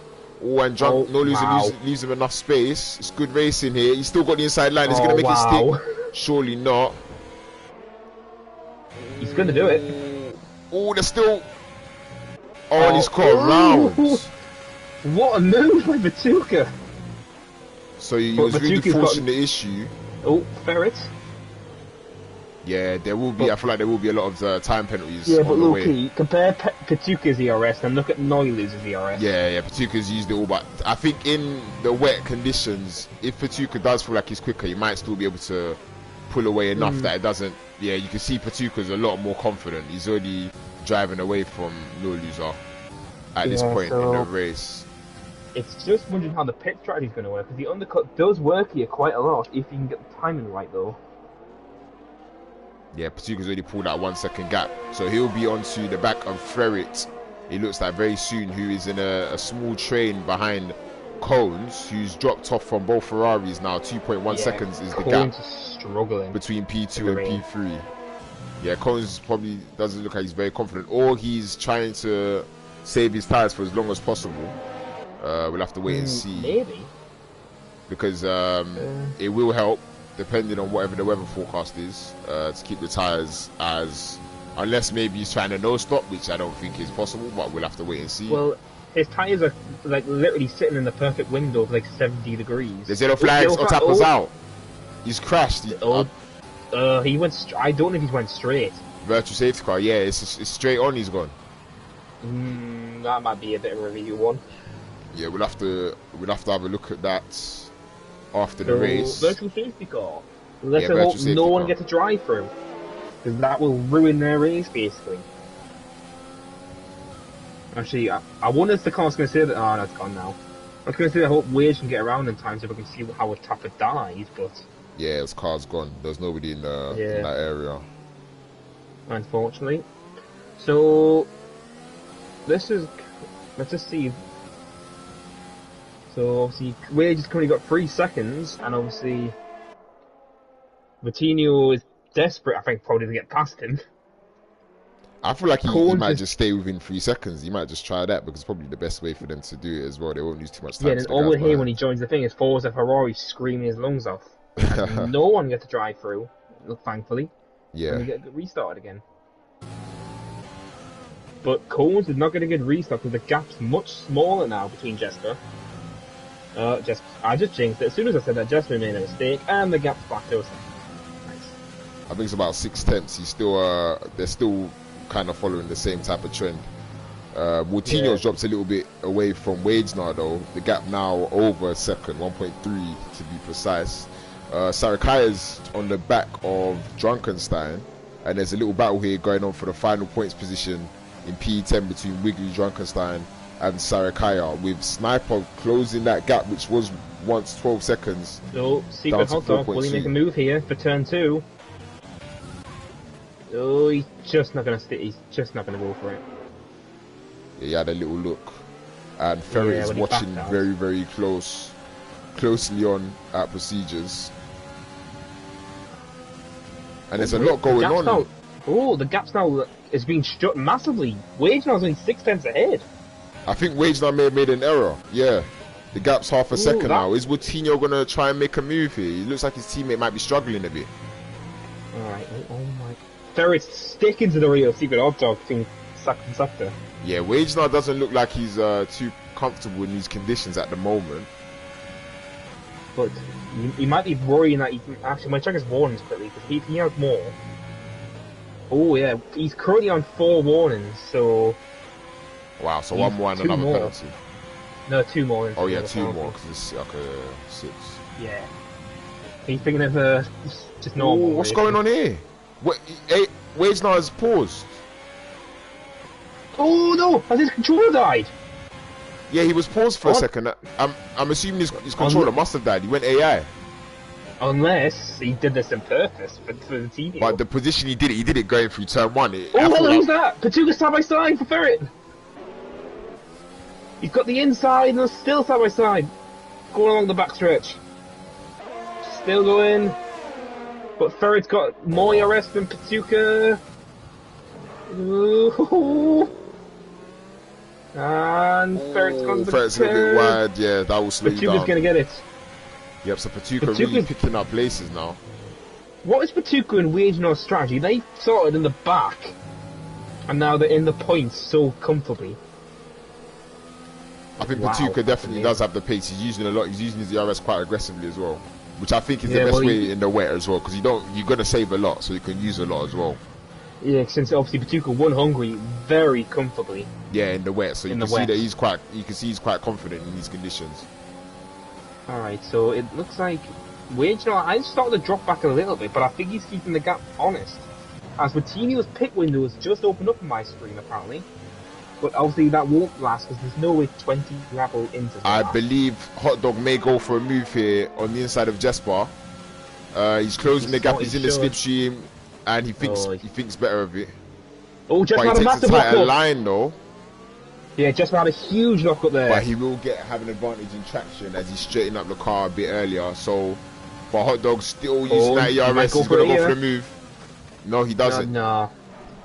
Oh, and No Loser leaves him enough space. It's good racing here. He's still got the inside line. Is he going to make it stick? Surely not. He's going to do it. Oh, they're still... Oh, and he's caught round. What a move by Patuka. So he was really forcing the issue. Oh, Ferret. Yeah, there will be. I feel like there will be a lot of time penalties. Yeah, but Lowkey, compare Patuka's ERS and look at Noilu's ERS. Yeah, Patuka's used it all, but I think in the wet conditions, if Patuka does feel like he's quicker, he might still be able to pull away enough that it doesn't. Yeah, you can see Patuka's a lot more confident. He's already driving away from No Loser at this point in the race. It's just wondering how the pit strategy is going to work, because the undercut does work here quite a lot if you can get the timing right, though. Yeah, Patuka's already pulled that 1 second gap. So he'll be onto the back of Ferret, it looks like very soon, who is in a small train behind Cones, who's dropped off from both Ferraris now. 2.1 seconds is the gap struggling between P2 and P3. Yeah, Cones probably doesn't look like he's very confident, or he's trying to save his tyres for as long as possible. We'll have to wait and see. Maybe. Because it will help, depending on whatever the weather forecast is, to keep the tyres as... Unless maybe he's trying to no-stop, which I don't think is possible, but we'll have to wait and see. Well, his tyres are like literally sitting in the perfect window of like 70 degrees. There's yellow flags, Otapper's out. He's crashed. He went... I don't know if he went straight. Virtual safety car, yeah, it's straight on, he's gone. That might be a bit of a review one. Yeah, we'll have to have a look at that after the race. Virtual safety car. Let's hope no one gets a drive through, because that will ruin their race basically. Actually, I wonder if the car's going to say that. Oh, no, it's gone now. I was going to say I hope Wage can get around in time so we can see how a tapper dies, but yeah, his car's gone. There's nobody in that area, unfortunately. So let's just see. So obviously Wage has currently got 3 seconds, and obviously Vitinho is desperate, I think, probably to get past him. I feel like he might just stay within 3 seconds. He might just try that, because it's probably the best way for them to do it as well. They won't lose too much time. Yeah, and all we'll hear when he joins the thing is Forza Ferrari screaming his lungs off. And no one gets to drive through, thankfully. Yeah. And we get restarted again. But Cones is not going to get restarted because the gap's much smaller now between Jester. I just jinxed it. As soon as I said that, Jester made a mistake, and the gap's back to us. Nice. I think it's about 6/10. He's still, they're still kind of following the same type of trend. Moutinho's dropped a little bit away from Wage now, though. The gap now over a second, 1.3 to be precise. Sarakaya's on the back of Drunkenstein, and there's a little battle here going on for the final points position in P10 between Wiggly, Drunkenstein and Sarakaya, with Sniper closing that gap, which was once 12 seconds. So, Secret Hot Dog, will he make a move here for turn 2? Oh, he's just not going to he's just not going to go for it. Yeah, he had a little look, and Ferry is watching very, very closely on at procedures, and there's a lot going on. Now, the gap's now is being shut massively. Wage now is only 6/10 ahead. I think Wage now may have made an error. Yeah, the gap's half a second now. Is Moutinho gonna try and make a move here? He looks like his teammate might be struggling a bit. Alright, oh my... Ferret's sticking to the rear of Secret Hot Dog being sucked and sucked there. Yeah, Wage now doesn't look like he's too comfortable in these conditions at the moment. But he might be worrying that he can... Actually, might check his warnings quickly, because he has more. Oh yeah, he's currently on 4 warnings, so... Wow, so one more and another penalty. No, 2 more. Oh yeah, 2 more because it's like a 6. Yeah. He's thinking of just normal. Ooh, what's going on here? What? Wade's now has paused. Oh no! Has his controller died? Yeah, he was paused for a second. I'm assuming his controller must have died. He went AI. Unless he did this on purpose for the TV. But the position he did it going through turn 1. Who's that? Patuka's side by side for Ferret. He's got the inside and they're still side by side. Going along the backstretch. Still going. But Ferret's got more ERS than Patuka. Ooh. And Ferret's gone to the Ferret's a little bit wide, yeah, that will slow you down. Patuka's going to get it. Yep, so Patuka really picking up places now. What is Patuka and Wagenor's strategy? They started in the back, and now they're in the points so comfortably. I think Patuka definitely does have the pace. He's using a lot. He's using his ERS quite aggressively as well, which I think is the best way in the wet as well, because you're gonna save a lot, so you can use a lot as well. Yeah, since obviously Patuka won Hungary very comfortably. Yeah, in the wet, so you can see that he's quite. You can see he's quite confident in these conditions. All right, so it looks like Wagenor. I started to drop back a little bit, but I think he's keeping the gap honest. As Coutinho's pit window has just opened up on my screen apparently, but obviously that won't last because there's no way 20 level into. I believe Hot Dog may go for a move here on the inside of Jesper. He's closing the gap. He's in the slipstream, and he thinks better of it. Oh, Jesper had a massive lock line though. Yeah, Jesper had a huge lock up there. But he will have an advantage in traction as he's straightening up the car a bit earlier. So, but Hot Dog still using that ERS. He's going to go for the move. No, he doesn't. No.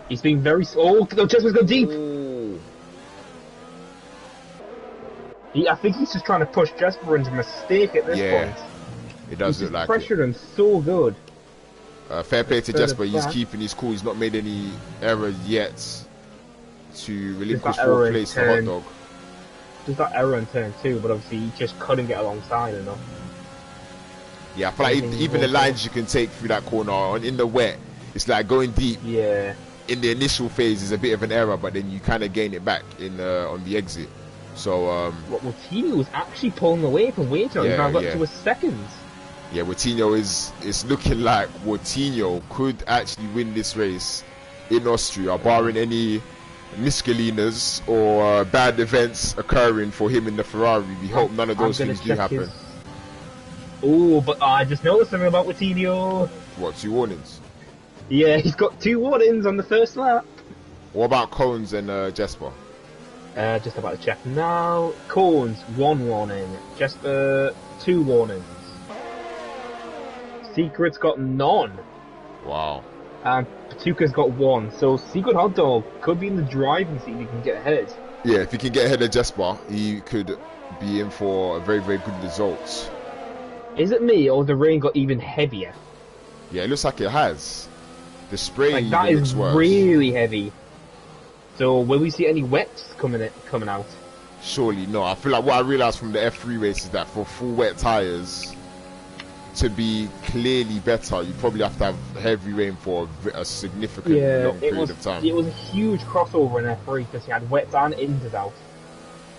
He's being very... Oh, Jesper's gone deep. I think he's just trying to push Jesper into a mistake at this point. It does look like pressured him so good. Fair play to Jesper. He's keeping his cool. He's not made any errors yet to relinquish 4th place to Hot Dog. There's that error in turn 2, but obviously he just couldn't get alongside enough. Yeah, I feel like even the lines you can take through that corner in the wet, it's like going deep. Yeah. In the initial phase is a bit of an error, but then you kind of gain it back in on the exit. So Coutinho was actually pulling away from Wagenor. He's now got to a second. Yeah, Coutinho is looking like Coutinho could actually win this race in Austria, barring any miscelinas or bad events occurring for him in the Ferrari. We hope none of those things do happen. Oh, but I just noticed something about Coutinho. What, 2 warnings? Yeah, he's got 2 warnings on the first lap. What about Cones and Jesper? Just about to check now. Cones, 1 warning. Jesper, 2 warnings. Secret's got none. Wow. And Patuka's got 1. So Secret Hot Dog could be in the driving seat if he can get ahead. Yeah, if he can get ahead of Jesper, he could be in for a very, very good result. Is it me, or the rain got even heavier? Yeah, it looks like it has. The spray that is really heavy. So will we see any wets coming out? Surely no. I feel like what I realised from the F3 race is that for full wet tyres to be clearly better, you probably have to have heavy rain for a significant long period of time. It was a huge crossover in F3 because you had wets and inters out.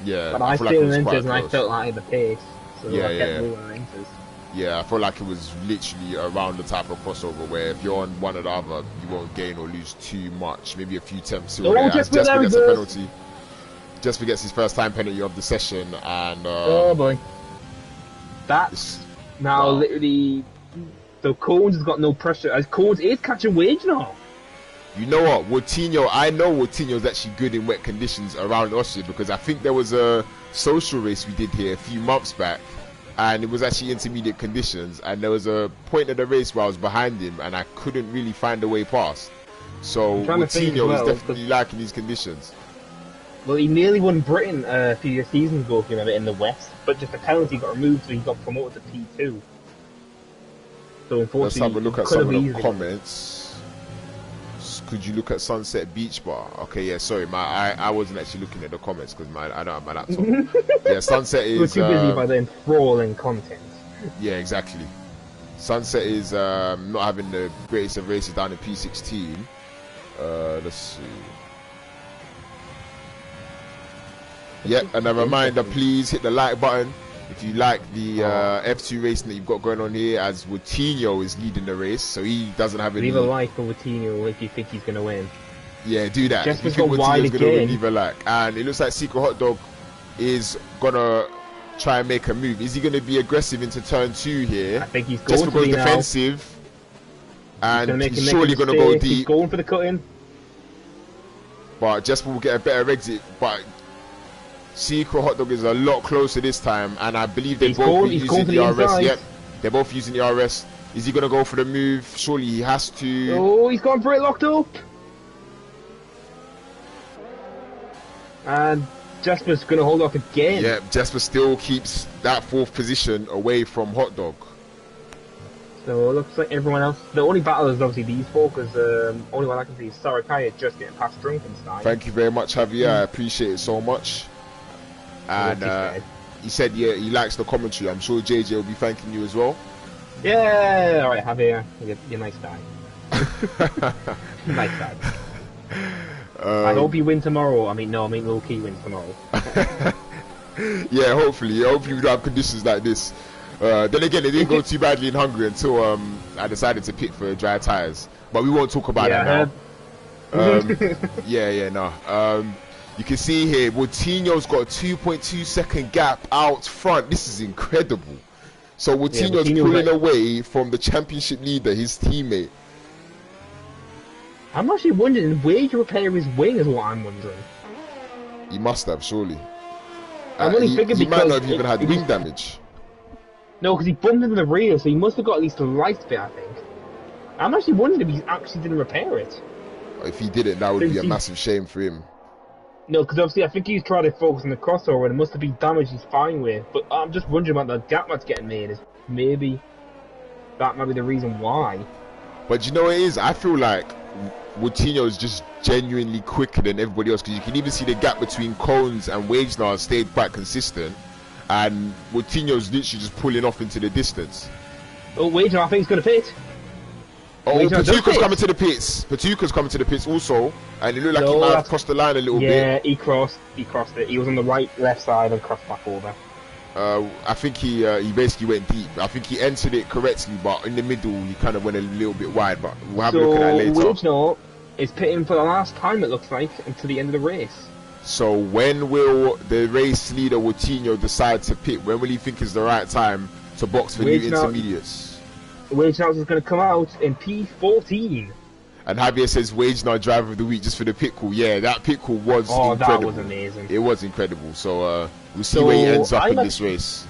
Yeah, but I feel like inters and I felt like the pace. So I kept moving inters. Yeah, I feel like it was literally around the type of crossover where if you're on one or the other, you won't gain or lose too much. Maybe a few temps. Just gets a penalty. Just gets his first time penalty of the session, and oh boy, that's now literally. So Cones has got no pressure. As Cones is catching wage now. You know what, Coutinho? I know Coutinho's actually good in wet conditions around Austria because I think there was a social race we did here a few months back. And it was actually intermediate conditions, and there was a point of the race where I was behind him and I couldn't really find a way past. So Coutinho is definitely liking these conditions. Well, he nearly won Britain a few seasons ago, if you remember, in the West, but just the penalty got removed, so he got promoted to P2. So unfortunately, let's have a look at some of the comments. Could you look at Sunset Beach Bar? Okay, yeah, sorry, I wasn't actually looking at the comments because I don't have my laptop. Yeah, Sunset is... We're too busy by the enthralling content. Yeah, exactly. Sunset is not having the greatest of races down in P16. Let's see. Yeah, and a reminder, please hit the like button if you like the F2 racing that you've got going on here, as Woutinho is leading the race, so he doesn't have any... Leave a like for Woutinho if you think he's going to win. Yeah, do that. Just if you think Woutinho's going to win, leave a like. And it looks like Secret Hot Dog is going to try and make a move. Is he going to be aggressive into turn 2 here? I think he's going to be defensive. And he's surely going to go deep. He's going for the cut-in. But Jesper will get a better exit. But Secret Hot Dog is a lot closer this time, and I believe they're both using the RS. Yep, they're both using the RS. Is he going to go for the move? Surely he has to. Oh, he's gone for it, locked up. And Jesper's going to hold off again. Yeah, Jesper still keeps that 4th position away from Hot Dog. So it looks like everyone else. The only battle is obviously these 4, because only one I can see is Sarakaya just getting past Drunkenstein. Thank you very much, Javier. I appreciate it so much. And he said, yeah, he likes the commentary. I'm sure JJ will be thanking you as well. Yeah, alright, Javier. You're a nice guy. Nice guy. I hope you win tomorrow. I mean Lowkey wins tomorrow. Yeah, hopefully we don't have conditions like this. Then again, it didn't go too badly in Hungary until I decided to pit for dry tires. But we won't talk about that now. You can see here, Woutinho's got a 2.2 second gap out front. This is incredible. So Woutinho's pulling away from the championship leader, his teammate. I'm actually wondering, where did you repair his wing is what I'm wondering. He must have, surely. I'm only thinking he because might not have even had wing damage. No, because he bumped into the rear, so he must have got at least the right bit, I think. I'm actually wondering if he actually didn't repair it. If he didn't, that would be a massive shame for him. No, because obviously I think he's trying to focus on the crossover, and it must have been damage he's fine with. But I'm just wondering about the gap that's getting made. Is maybe that might be the reason why. But you know what it is? I feel like Woutinho is just genuinely quicker than everybody else, because you can even see the gap between Cones and Wagenar stayed quite consistent, and Woutinho's literally just pulling off into the distance. Oh, Wagenar, I think he's going to pit. Oh, Patuka's coming to the pits. Patuka's coming to the pits also, and it looked like he might have crossed the line a little bit. Yeah, he crossed it. He was on the left side and crossed back over. I think he basically went deep. I think he entered it correctly, but in the middle he kind of went a little bit wide. But we'll have a look at that later. Wagenar is pitting for the last time, it looks like, until the end of the race. So when will the race leader Woutinho decide to pit? When will he think is the right time to box for new intermediates? Wagenar is going to come out in P14. And Javier says Wagenar driver of the week just for the pit call. Yeah, that pit call was incredible. That was amazing. It was incredible. So we'll see where he ends up in this race.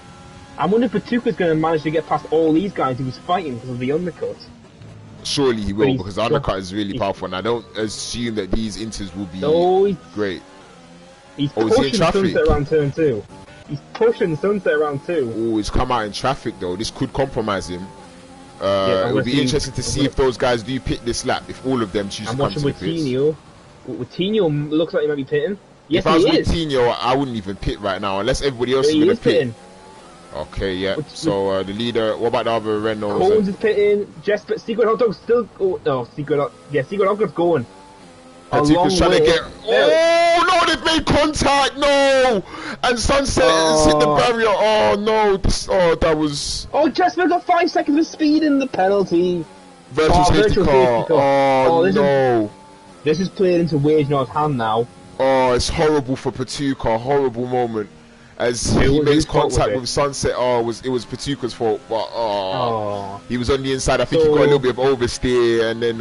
I'm wondering if Patuka's going to manage to get past all these guys he was fighting because of the undercut. Surely he will, because the undercut is really powerful, and I don't assume that these inters will be great. He's pushing Sunset around turn 2. He's pushing Sunset around 2. Oh, he's come out in traffic though. This could compromise him. It would be interesting to see if those guys do pit this lap, if all of them choose to come to the pits. Woutinho looks like he might be pitting. Yes, if I was Woutinho, I wouldn't even pit right now, unless everybody else is going to pit. Pitting. Okay, yeah. So the leader, what about the other Renaults? Cones is pitting. Jesper, Secret Hot Dog's still... Oh, no, Secret Hot Dog's going. Patuka's trying to get... Oh, no, they've made contact, no! And Sunset has hit the barrier. Oh, no. That was... Oh, Jesper got 5 seconds of speed in the penalty. Virtual safety car. Oh, no. This is played into Wagenar's hand now. Oh, it's horrible for Patuka. Horrible moment. As he makes contact with Sunset. Oh, it was Patuka's fault. But he was on the inside. I think he got a little bit of oversteer, and then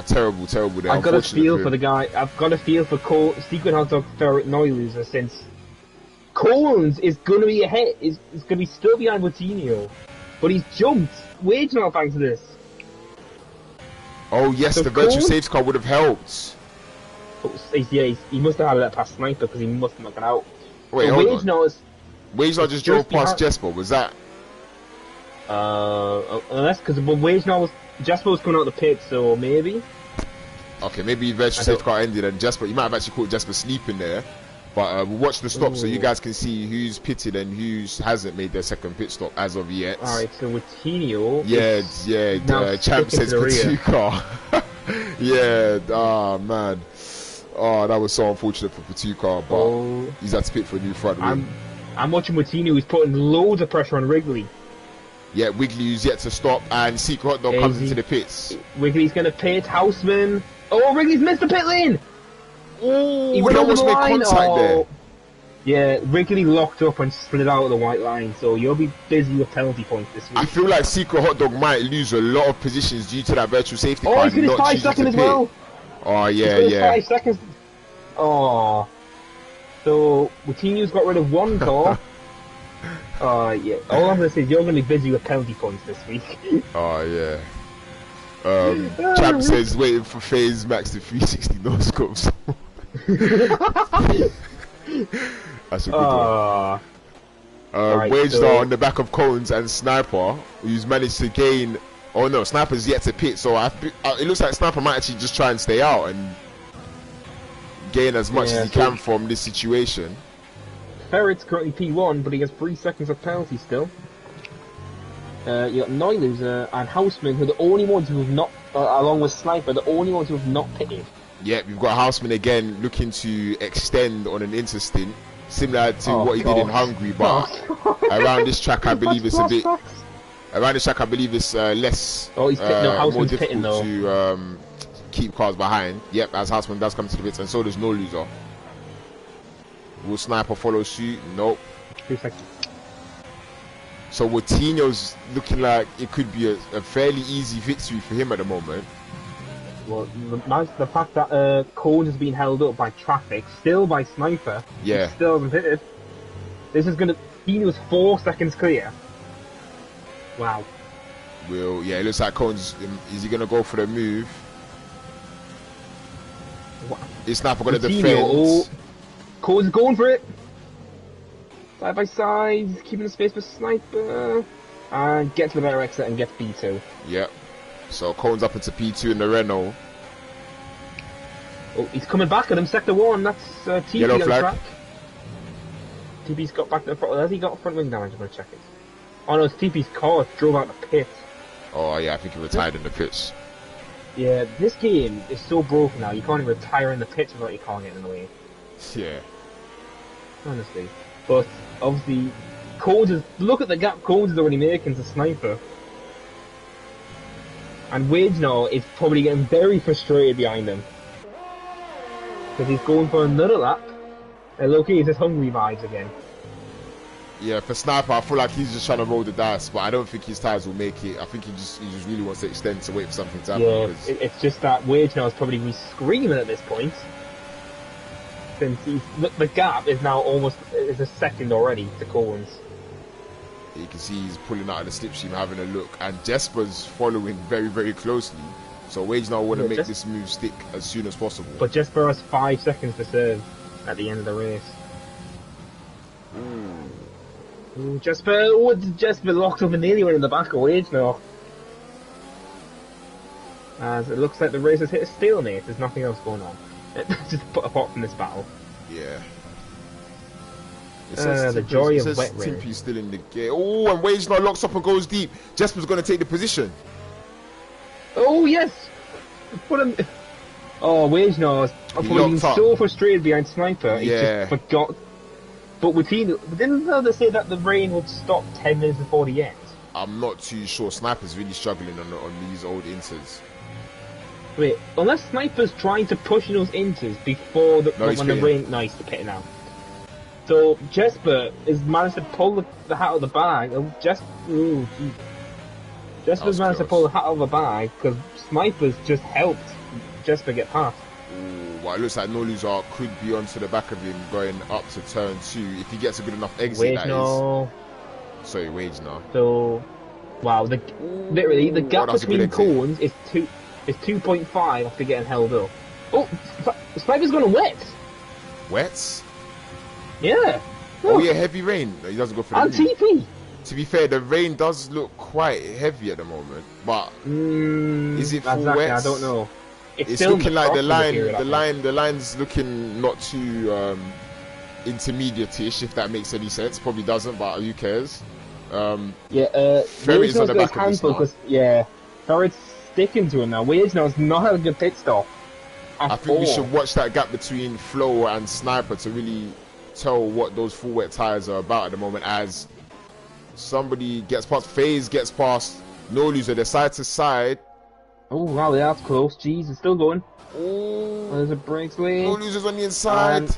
terrible there. I've got a feel for the guy. I've got a feel for Secret Hot Dog Ferret Noiser, since Collins is going to be ahead. Is going to be still behind Woutinho, but he's jumped. Wagenar thanks to this. Oh yes, so the virtual safety car would have helped. Yeah, he must have had that past Sniper because he must have knocked it out. Wait, hold on. Wagenar just drove past Jesper, was that? Unless, because Jesper was coming out of the pit, so maybe. Okay, maybe virtual safety car ended and Jesper, you might have actually caught Jesper sleeping there. But we'll watch the stop so you guys can see who's pitted and who hasn't made their second pit stop as of yet. Alright, so Woutinho... Champ says Patuka. Yeah, man. Oh, that was so unfortunate for Patuca, but he's had to pick for a new front wing. I'm watching Moutinho, who's putting loads of pressure on Wrigley. Yeah, Wiggly's yet to stop, and Secret Hot Dog comes into the pits. Wrigley's going to pit, Houseman. Oh, Wrigley's missed the pit lane! Oh, he almost made contact there. Yeah, Wrigley locked up and slid out of the white line, so you'll be busy with penalty points this week. I feel like Secret Hot Dog might lose a lot of positions due to that virtual safety car. Oh, he's got his 5 seconds as well. Oh, yeah. 5 seconds. Oh. So, Moutinho's got rid of one car. Yeah. All I'm going to say is you're going to be busy with penalty points this week. Oh, yeah. Champ says waiting for Phase Max to 360 no scopes. That's a good one. Right, Wagestar on the back of Cones and Sniper, who's managed to gain. Oh no, Sniper's yet to pit, so it looks like Sniper might actually just try and stay out and gain as much as he can from this situation. Ferret's currently P1, but he has 3 seconds of penalty still. You got Noiloser and Houseman, who are the only ones who have not, along with Sniper, the only ones who have not pitted. Yeah, we've got Houseman again looking to extend on an interstint, similar to what he did in Hungary, but around this track I believe it's a bit. Around this track I believe it's less. Oh, he's pitting. No, more difficult to keep cars behind. Yep, as Houseman does come to the pits, and so does No Loser. Will Sniper follow suit? Nope. 2 seconds. So Moutinho's looking like it could be a fairly easy victory for him at the moment. Well, the fact that Cone has been held up by traffic, still by Sniper, yeah, still hasn't pitted. This is gonna. Moutinho's 4 seconds clear. Wow. Yeah, it looks like Cone's. Is he gonna go for the move? What? Is Sniper gonna defend? Cone's going for it. Side by side, keeping the space for Sniper, and get to the better exit and get P2. Yep. So Cone's up into P2 in the Renault. Oh, he's coming back at him, sector 1. That's TP Yellow on flag. track. TP's got back to the front. Has he got front wing damage? I'm gonna check it. Oh no, it's TP's car drove out the pit. Oh yeah, I think he retired in the pits. Yeah, this game is so broken now. You can't even retire in the pits without your car getting in the way. Yeah. Honestly. But obviously, look at the gap Codes is already making to Sniper. And Wage now is probably getting very frustrated behind him. Because he's going for another lap. And Lowkey is his hungry vibes again. Yeah, for Sniper, I feel like he's just trying to roll the dice, but I don't think his tyres will make it. I think he just really wants to extend to wait for something to happen. Yeah, it's just that Wage now is probably screaming at this point. Since the gap is now is a second already to Cohen's. You can see he's pulling out of the slipstream, having a look, and Jesper's following very, very closely. So Wage now want to make this move stick as soon as possible. But Jesper has 5 seconds to serve at the end of the race. Ooh, Jesper locked up and nearly went in the back of Wage now. As it looks like the race has hit a stalemate, there's nothing else going on. Just put apart from this battle. Yeah. The joy of wet rain. Timpy's still in the game. Oh, and Wage now locks up and goes deep. Jesper's going to take the position. Oh, yes! Put him. Oh, Wage now is probably so frustrated behind Sniper, he just forgot. But didn't they say that the rain would stop 10 minutes before the end? I'm not too sure. Sniper's really struggling on these old inters. Wait, unless Sniper's trying to push those inters before when the rain... No, he's pitting out. So, Jesper has managed to pull the hat out of the bag. Jesper's managed to pull the hat out of the bag because Sniper's just helped Jesper get past. Ooh, well, it looks like No Loser could be onto the back of him going up to turn 2 if he gets a good enough exit. Wage now. So, wow, literally the gap between cones is 2.5 after getting held up. Oh, Sniper's gone wet. Wet? Yeah. Oh yeah, heavy rain. No, he doesn't go for the TP. To be fair, the rain does look quite heavy at the moment, but is it full wet? I don't know. It's looking like the line's looking not too intermediate-ish, if that makes any sense. Probably doesn't, but who cares? Ferret's on the back of this now. Ferret's sticking to him now. Wage now has not had a good pit stop. I think we should watch that gap between Flo and Sniper to really tell what those full wet tyres are about at the moment, as somebody gets past, FaZe gets past, no loser, they're side to side. Oh wow, that's close. Jeez, it's still going. Oh, there's a brakes lane. No losers on the inside.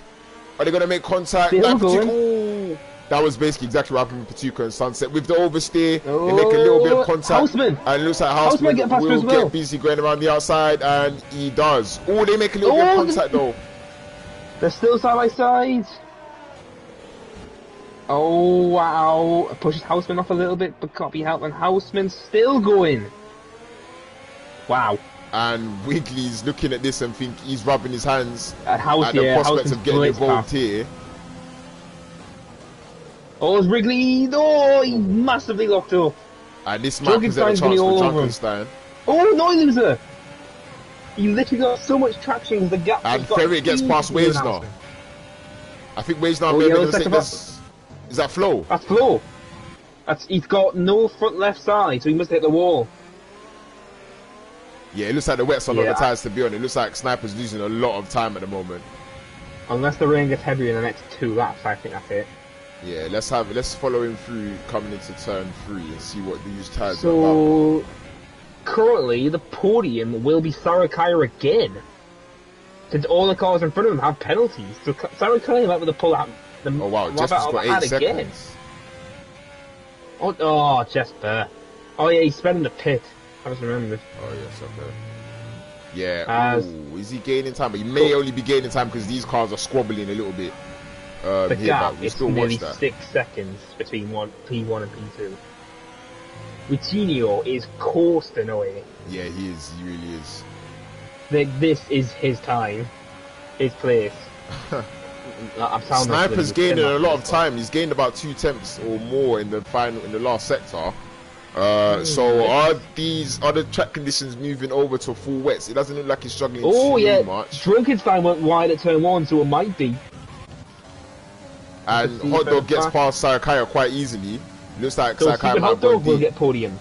Are they going to make contact? Still going. That was basically exactly what happened with Patuka and Sunset. With the oversteer, they make a little bit of contact. Houseman. And it looks like Houseman will get busy going around the outside, and he does. Oh, they make a little bit of contact though. They're still side by side. Oh wow. Pushes Houseman off a little bit, but can't be helped. And Houseman's still going. Wow. And Wiggly's looking at this and think he's rubbing his hands at the prospect of getting involved here. Oh, it's Wrigley! Oh, he massively locked up. And this might present a chance for Junkenstein. Oh, no loser! He literally got so much traction because the gap. And Ferret gets past Waves now. I think Waves now may be able to take this. Is that Flo? That's Flo. He's got no front left side, so he must hit the wall. Yeah, it looks like the wet's on the tyres to be on. It looks like Sniper's losing a lot of time at the moment. Unless the rain gets heavier in the next 2 laps, I think that's it. Yeah, let's follow him through coming into turn 3 and see what the used tyres are about. So currently the podium will be Sarakaya again, since all the cars in front of him have penalties. So Sarakaya might be the pull out. Oh wow, Jesper's got 8 seconds. Oh, Jesper. Oh yeah, he's spending the pit. I just remembered. Oh yes, okay. Yeah. Ooh, is he gaining time? But he may only be gaining time because these cars are squabbling a little bit. The gap is nearly 6 seconds between P1 and P2. Vitinho is coasting away. Yeah, he is. He really is. This is his time, his place. Sniper's gaining a lot of time. He's gained about 2 tenths or more in the last sector. So are the track conditions moving over to full wets? It doesn't look like he's struggling too much. Drunkenstein went wide at turn 1, so it might be. And Hot Dog gets past Sarakaya quite easily. Looks like Sarakaya Hot Dog will get podium.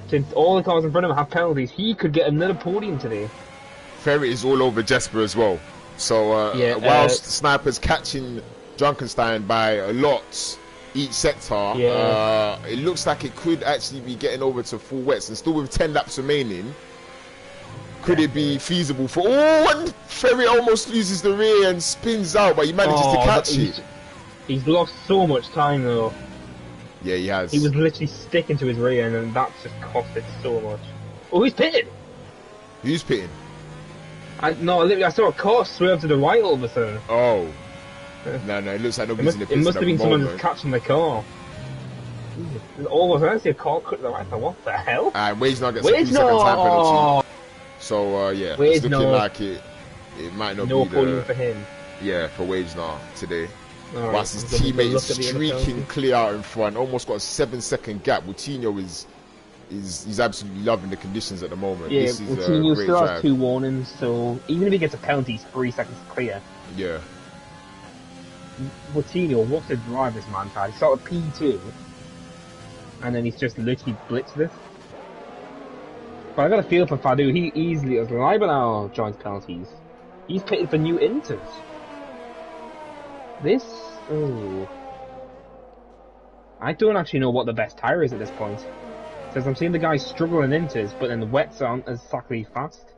Since all the cars in front of him have penalties, he could get another podium today. Ferret is all over Jesper as well. So whilst Sniper's catching Drunkenstein by a lot each sector, it looks like it could actually be getting over to full wets, and still with 10 laps remaining, could it be feasible for... Oh, and Ferret almost loses the rear and spins out, but he manages to catch it. He's lost so much time though. Yeah, he has. He was literally sticking to his rear, and then that's just costed so much. Oh, who's pitted? Who's pitting? I saw a car swerve to the right all of a sudden. Oh. No, it looks like nobody's in the pits. It must have been someone just catching the car. All of a sudden, I see a car cut to the right. What the hell? And Wage now gets a 2-second time penalty. So, yeah, it's looking like it might not be podium for him. Yeah, for Wage now today. Right, whilst his teammate is streaking clear out in front, almost got a 7-second gap. Coutinho is absolutely loving the conditions at the moment. Yeah, this is Coutinho still has 2 warnings, so even if he gets a penalty, he's 3 seconds clear. Yeah. Coutinho, what a drive this man had. He started P2, and then he's just literally blitzed it. But I got a feel for Fadu, he easily is liable now joint penalties. He's pitted for new inters. I don't actually know what the best tyre is at this point. Because I'm seeing the guys struggle in inters, but then the wets aren't as exactly fast.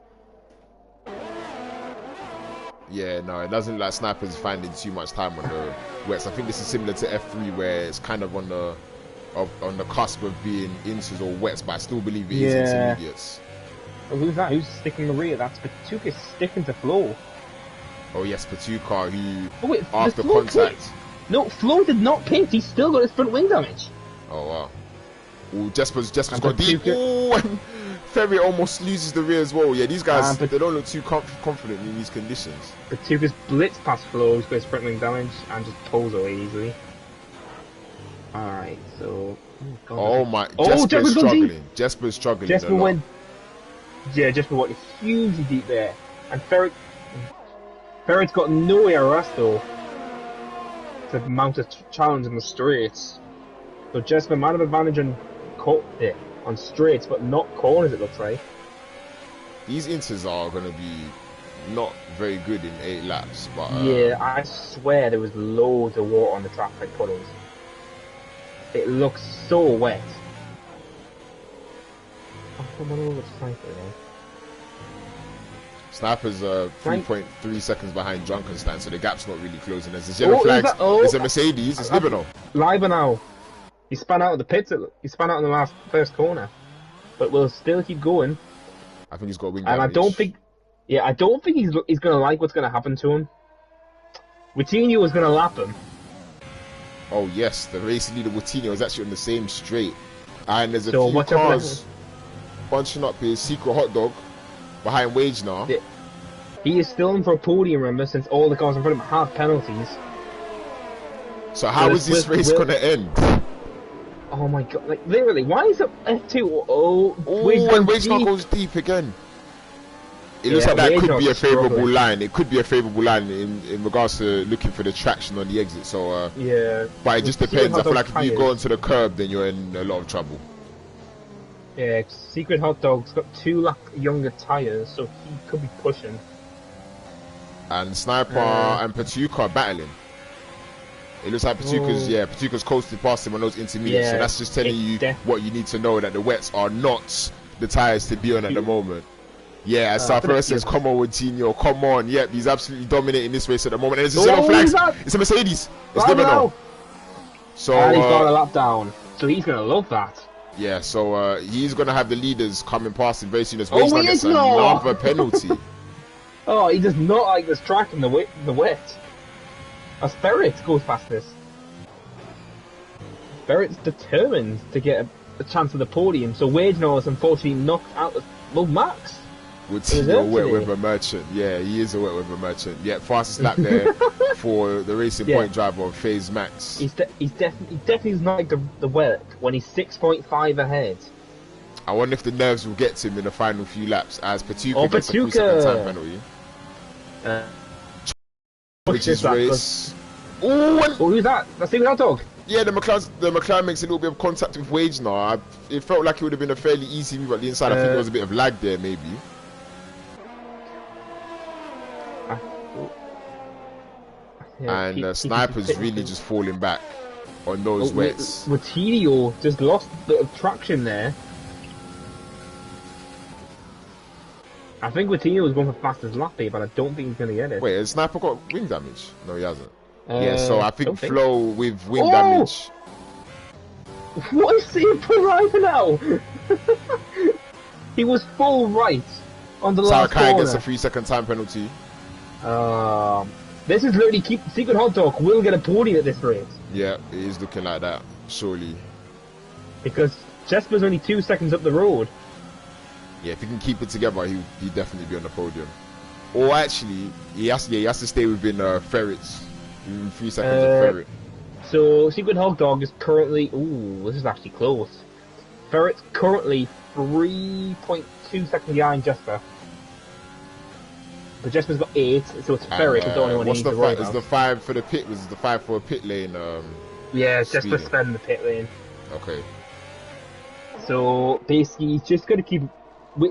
Yeah, no, it doesn't look like Sniper's finding too much time on the wets. I think this is similar to F3 where it's kind of on the cusp of being inters or wets, but I still believe it is intermediates. Oh, who's that? Who's sticking the rear? That's Patuka sticking to Flo. Oh yes, Patuka, who after contact... No, Flo did not pit. He's still got his front wing damage. Oh wow. Ooh, Jesper's got deep. Ooh, and Ferry almost loses the rear as well. Yeah, these guys, they don't look too confident in these conditions. Patuka's blitz past Flo, he's got his front wing damage, and just pulls away easily. Alright, so... Oh my... Jesper's struggling. Jesper's struggling. Jesper went hugely deep there. And Ferret's got nowhere rest though to mount a challenge in the straights. So Jesper might have advantage on straights, but not corners it looks like. These inters are going to be not very good in 8 laps, but yeah, I swear there was loads of water on the track, like puddles. It looks so wet. Oh, come on over to Sniper now. Sniper's 3.3 seconds behind Drunkenstein, so the gap's not really closing. There's this yellow flags. There's a Mercedes. It's Libano. Libano. He spun out of the pits. He spun out in the first corner, but will still keep going. I think he's got wing damage. And I don't think he's gonna like what's gonna happen to him. Coutinho is gonna lap him. Oh yes, the race leader Coutinho is actually on the same straight, and there's a few cars bunching up his secret hot dog behind Wagener. Yeah. He is still in for a podium, remember, since all the cars in front of him have penalties. So how is this race gonna end? Oh my god, like literally, why is it F2? Oh, when Wagener goes deep again. It looks like that could be a favourable line. It could be a favourable line in regards to looking for the traction on the exit. So yeah, but it just depends. I feel like if you go onto the curb, then you're in a lot of trouble. Yeah, Secret Hot Dog's got 2 lap younger tyres, so he could be pushing. And Sniper and Patuka are battling. It looks like Patuka's coasted past him on those intermediates. So that's just telling you what you need to know, that the wets are not the tyres to be on at the moment. Yeah, as Southwest says, come on, Coutinho, come on. Yep, he's absolutely dominating this race at the moment. And it's a zero flags. It's a Mercedes. It's Libano. So and he's got a lap down. So he's going to love that. Yeah, so he's going to have the leaders coming past him very soon as Wagener gets another penalty. Oh, he does not like this track in the wet. As Ferret goes past this. Ferret's determined to get a chance of the podium, so Wagener is unfortunately knocked out of Max. Coutinho wet with a merchant. Yeah, he is a wet with a merchant. Yeah, fastest lap there for the Racing Point driver of Phase Max. He's definitely not like the wet when he's 6.5 ahead. I wonder if the nerves will get to him in the final few laps as Patuka gets a 3-second time penalty. Which is race. Who's that? That's the hot dog. Yeah, the McLaren makes a little bit of contact with Wagener. It felt like it would have been a fairly easy move at the inside. I think there was a bit of lag there, maybe. And Sniper's really just falling back on those wets. Coutinho just lost a bit of traction there. I think Coutinho was going for fastest lap here, but I don't think he's going to get it. Wait, has Sniper got wing damage? No, he hasn't. Yeah, so I think Flo with wing damage. What is he driver now? He was full right on the last corner. Sarakai gets a 3-second time penalty. This is literally Secret Hot Dog will get a podium at this race. Yeah, it is looking like that, surely. Because Jesper's only 2 seconds up the road. Yeah, if he can keep it together, he'd definitely be on the podium. Or actually, he has to stay within Ferret's. 3 seconds of Ferret. So Secret Hot Dog is currently. Ooh, this is actually close. Ferret's currently 3.2 seconds behind Jesper. But Jesper's got 8, so it's Ferret who's the only one who needs to worry about. Is the 5 for the pit? Was the 5 for a pit lane? Yeah, Jesper spent the pit lane. Okay. So basically, he's just going to keep.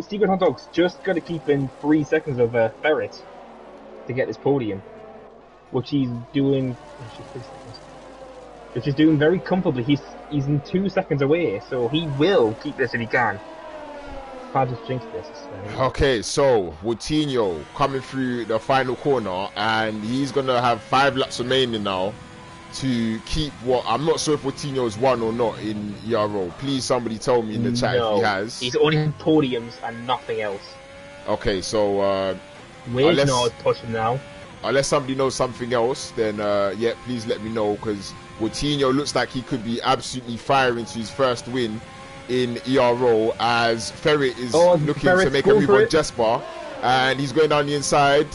Secret Hot Dog's just going to keep in 3 seconds of Ferret to get this podium, which he's doing. Which is doing very comfortably. He's in 2 seconds away, so he will keep this if he can. I'll just jinx this. Okay, so Coutinho coming through the final corner, and he's gonna have 5 laps remaining now to keep what I'm not sure if Coutinho's won or not in ERO. Please, somebody tell me in the chat if he has. He's only in podiums and nothing else. Okay, so Wagener is pushing now. Unless somebody knows something else, then yeah, please let me know, because Coutinho looks like he could be absolutely firing to his first win in ERO, as Ferret is looking to make a move on Jesper, and he's going down the inside.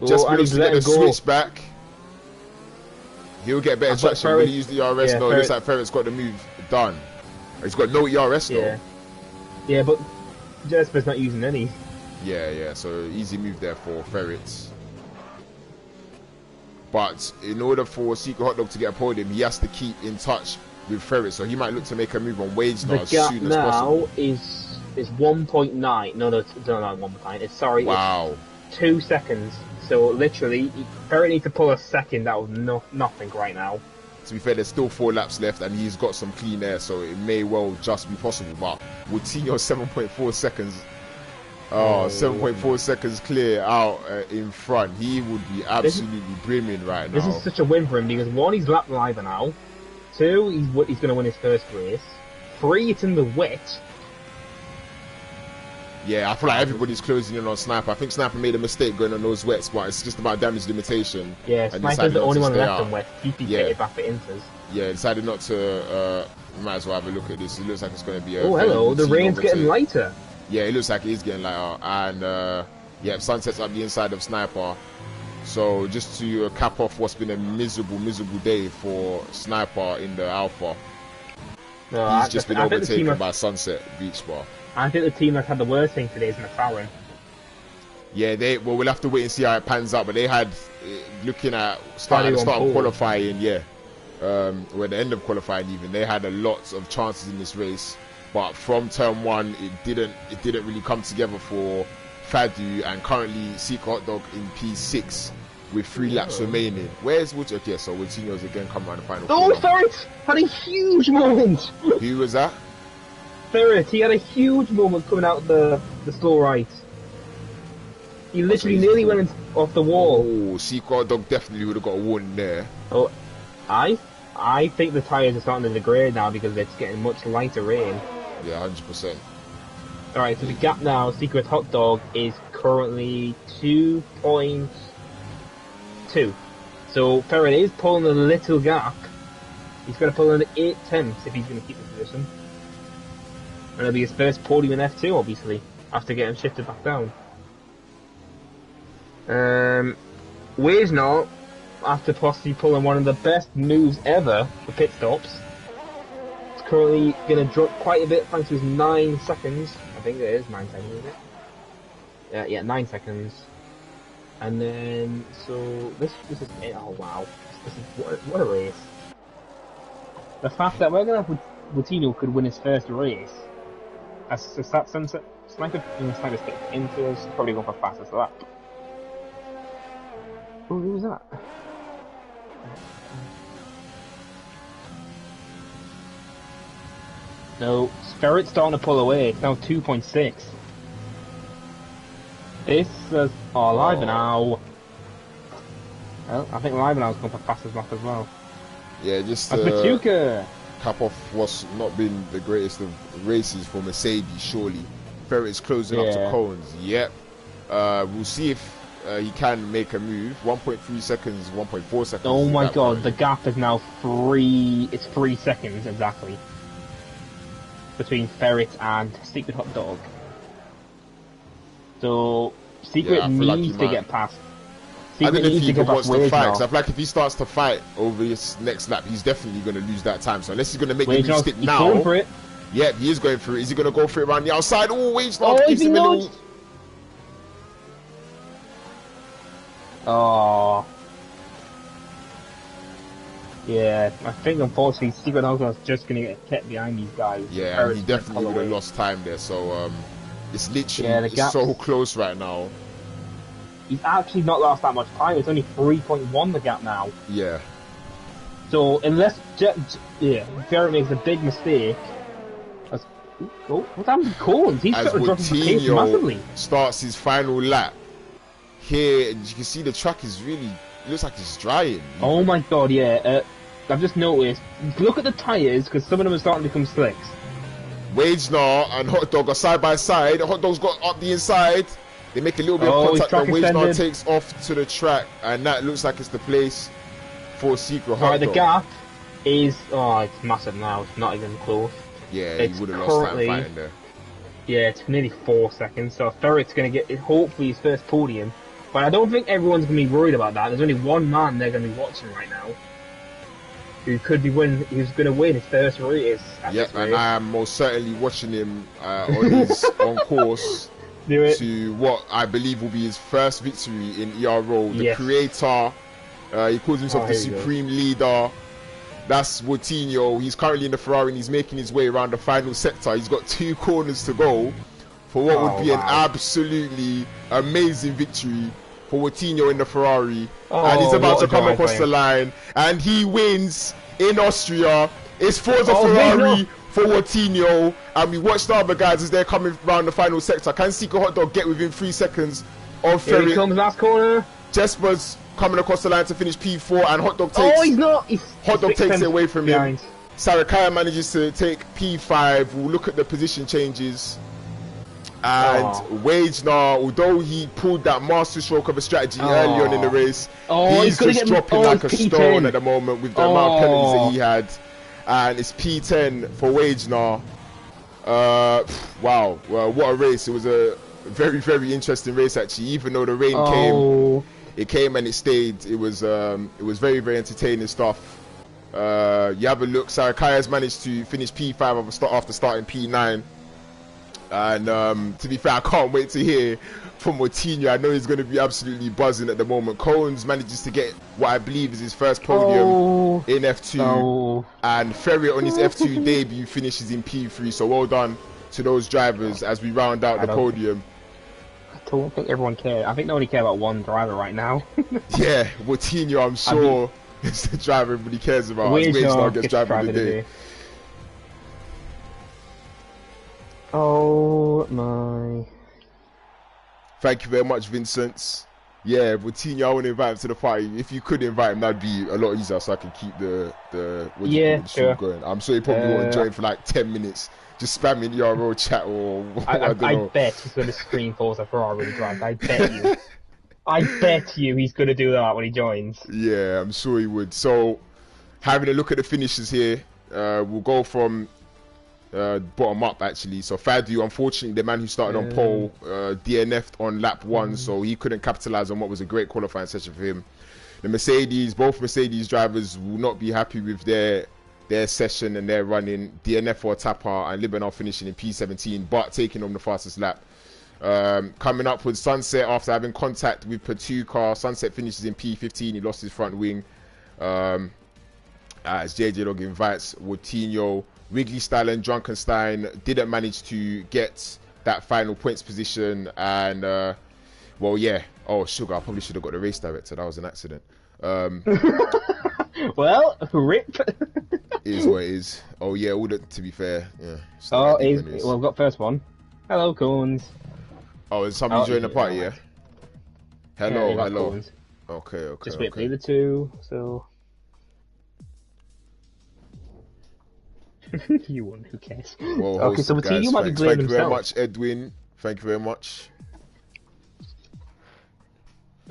Jesper looks to get the switch back. He'll get better traction when he use the ERS. No, it looks like Ferret's got the move done. He's got no ERS though. Yeah, but Jesper's not using any. Yeah, so easy move there for Ferret. But in order for Secret Hot Dog to get a podium, he has to keep in touch with Ferret, so he might look to make a move on Wage now The as gap soon as possible. now is 1.9. No, it's 1.9. It's sorry. Wow. It's 2 seconds. So literally, Ferret needs to pull a second out of nothing right now. To be fair, there's still 4 laps left, and he's got some clean air, so it may well just be possible. But with Tino 7.4 seconds, 7.4 seconds clear out in front, he would be absolutely brimming right now. This is such a win for him because 1, he's lap driver now. 2, he's going to win his first race. 3, it's in the wet. Yeah, I feel like everybody's closing in on Sniper. I think Sniper made a mistake going on those wets, but it's just about damage limitation. Yeah, Sniper's the only one left on wet. He pitted back for Inters. Yeah, decided not to. Might as well have a look at this. It looks like it's going to be a. Oh, hello, the rain's getting lighter. Yeah, it looks like it is getting lighter. And, Sunset's up the inside of Sniper. So, just to cap off what's been a miserable day for Sniper in the Alpha. No, he's just been overtaken by Sunset Beach Bar. I think the team that's had the worst thing today is McLaren. Yeah, we'll have to wait and see how it pans out. But they had, looking at start of qualifying, or at the end of qualifying even, they had a lot of chances in this race. But from turn 1, it didn't really come together for Fadu, and currently Secret Hot Dog in P6 with 3 laps remaining. Where's Wood? Okay, so Wootinho's again come around the final. Oh, Ferret had a huge moment. Who was that? Ferret, he had a huge moment coming out the slow right. He literally nearly went off the wall. Oh, Secret Dog definitely would have got a warning there. Oh, I think the tyres are starting to degrade now because it's getting much lighter rain. Yeah, 100%. Alright, so the gap now, Secret Hot Dog, is currently 2.2. So Ferret is pulling a little gap. He's going to pull in 8/10 if he's going to keep the position. And it'll be his first podium in F2, obviously, after getting shifted back down. Wage now, after possibly pulling one of the best moves ever for pit stops, is currently going to drop quite a bit thanks to his 9 seconds. I think it is 9 seconds, isn't it? Yeah, 9 seconds. And then, so, this is it. Oh wow. This is, what a race. The fact that we're going to have Wutino could win his first race. As that Sunset, Sniper's getting into us, probably going for fastest lap. Oh, who was that? No, Ferret's starting to pull away. It's now 2.6. This is Live now. Well, I think Live now's going for fastest lap as well. Yeah, just cap off what's not been the greatest of races for Mercedes, surely. Ferret's closing up to Cones. Yep. We'll see if he can make a move. 1.3 seconds, 1.4 seconds. Oh my god, the gap is now 3. It's 3 seconds exactly between Ferret and Secret Hot Dog. So Secret needs to get past. I don't know if he wants to fight, because I feel like if he starts to fight over his next lap, he's definitely going to lose that time. So unless he's going to make the move stick now. Going for it. Yep, he is going for it. Is he going to go for it around the outside? Oh, Wage Dog gives him a little... Oh. Yeah, I think unfortunately Secret Hot Dog's just going to get kept behind these guys. Yeah, and he definitely would have lost time there. So it's literally it's so close right now. He's actually not lost that much time. It's only 3.1 the gap now. Yeah. So unless Ferret makes a big mistake. What's happening to Cones? He's got to drop his pace massively. Starts his final lap. Here, you can see the track is really... It looks like it's drying. Oh my god, yeah. I've just noticed. Look at the tyres, because some of them are starting to become slicks. Wage now and Hot Dog are side by side. Hot Dog's got up the inside. They make a little bit of contact, and Wage now takes off to the track, and that looks like it's the place for Secret Hot Dog. Alright, the gap is... Oh, it's massive now. It's not even close. Yeah, he would have lost time fighting there. Yeah, it's nearly 4 seconds, so Ferret's going to get, hopefully, his first podium. But I don't think everyone's going to be worried about that. There's only one man they're going to be watching right now who could be who's going to win his first race. Yep, and I am most certainly watching him on his on course to what I believe will be his first victory in ERO. The creator, he calls himself the supreme leader. That's Coutinho. He's currently in the Ferrari and he's making his way around the final sector. He's got 2 corners to go for what would be an absolutely amazing victory for Coutinho in the Ferrari. And he's about to come across the line. And he wins in Austria. It's Forza Ferrari for Coutinho. And we watch the other guys as they're coming around the final sector. Can Seeker Hot Dog get within 3 seconds of Ferry? Here he comes, last corner. Jesper's coming across the line to finish P4, and Hot Dog takes. Oh, he's not. Hot Dog takes it away from him. Sarakaya manages to take P5. We'll look at the position changes. And Wagener, although he pulled that master stroke of a strategy early on in the race, he's just dropping like a stone at the moment with the amount of penalties that he had. And it's P10 for Wagener. Wow, well, what a race. It was a very, very interesting race actually. Even though the rain came, it came and it stayed. It was very, very entertaining stuff. You have a look. Sarakaya's managed to finish P5 after starting P9. And to be fair, I can't wait to hear from Coutinho. I know he's going to be absolutely buzzing at the moment. Cones manages to get what I believe is his first podium in F2. And Ferrier on his F2 debut finishes in P3. So well done to those drivers as we round out the podium. I don't think everyone cares. I think they only care about one driver right now. Yeah, Coutinho, I'm sure, is the driver everybody cares about. Wagener gets driver of the day. Oh my. Thank you very much, Vincent. Yeah, Coutinho, I want to invite him to the party. If you could invite him, that'd be a lot easier so I can keep the stream going. I'm sure he probably won't join for like 10 minutes. Just spamming ERO chat or I don't know. Bet he's going to scream Forza Ferrari drive. I bet you. I bet you he's going to do that when he joins. Yeah, I'm sure he would. So, having a look at the finishes here, we'll go from bottom up actually. So Fadu, unfortunately, the man who started on pole, DNF'd on lap 1, so he couldn't capitalize on what was a great qualifying session for him. The Mercedes, both Mercedes drivers will not be happy with their session and their running. DNF for Tapper and Libanel finishing in P17, but taking on the fastest lap. Coming up with Sunset after having contact with Patuka. Sunset finishes in P15. He lost his front wing. As JJDog invites Coutinho. Wrigley Style and Drunkenstein didn't manage to get that final points position. And, well, yeah. Oh, sugar. I probably should have got the race director. That was an accident. Well, rip. Is what it is. Oh, yeah. To be fair. Yeah. Well, we've got first one. Hello, Cones. Oh, is somebody joining the party, yeah? Hello, hello. Cones. Okay. Just wait for the 2, so... You won, who cares? Well, okay, so you might be blaming himself. Thank you very much, Edwin. Thank you very much.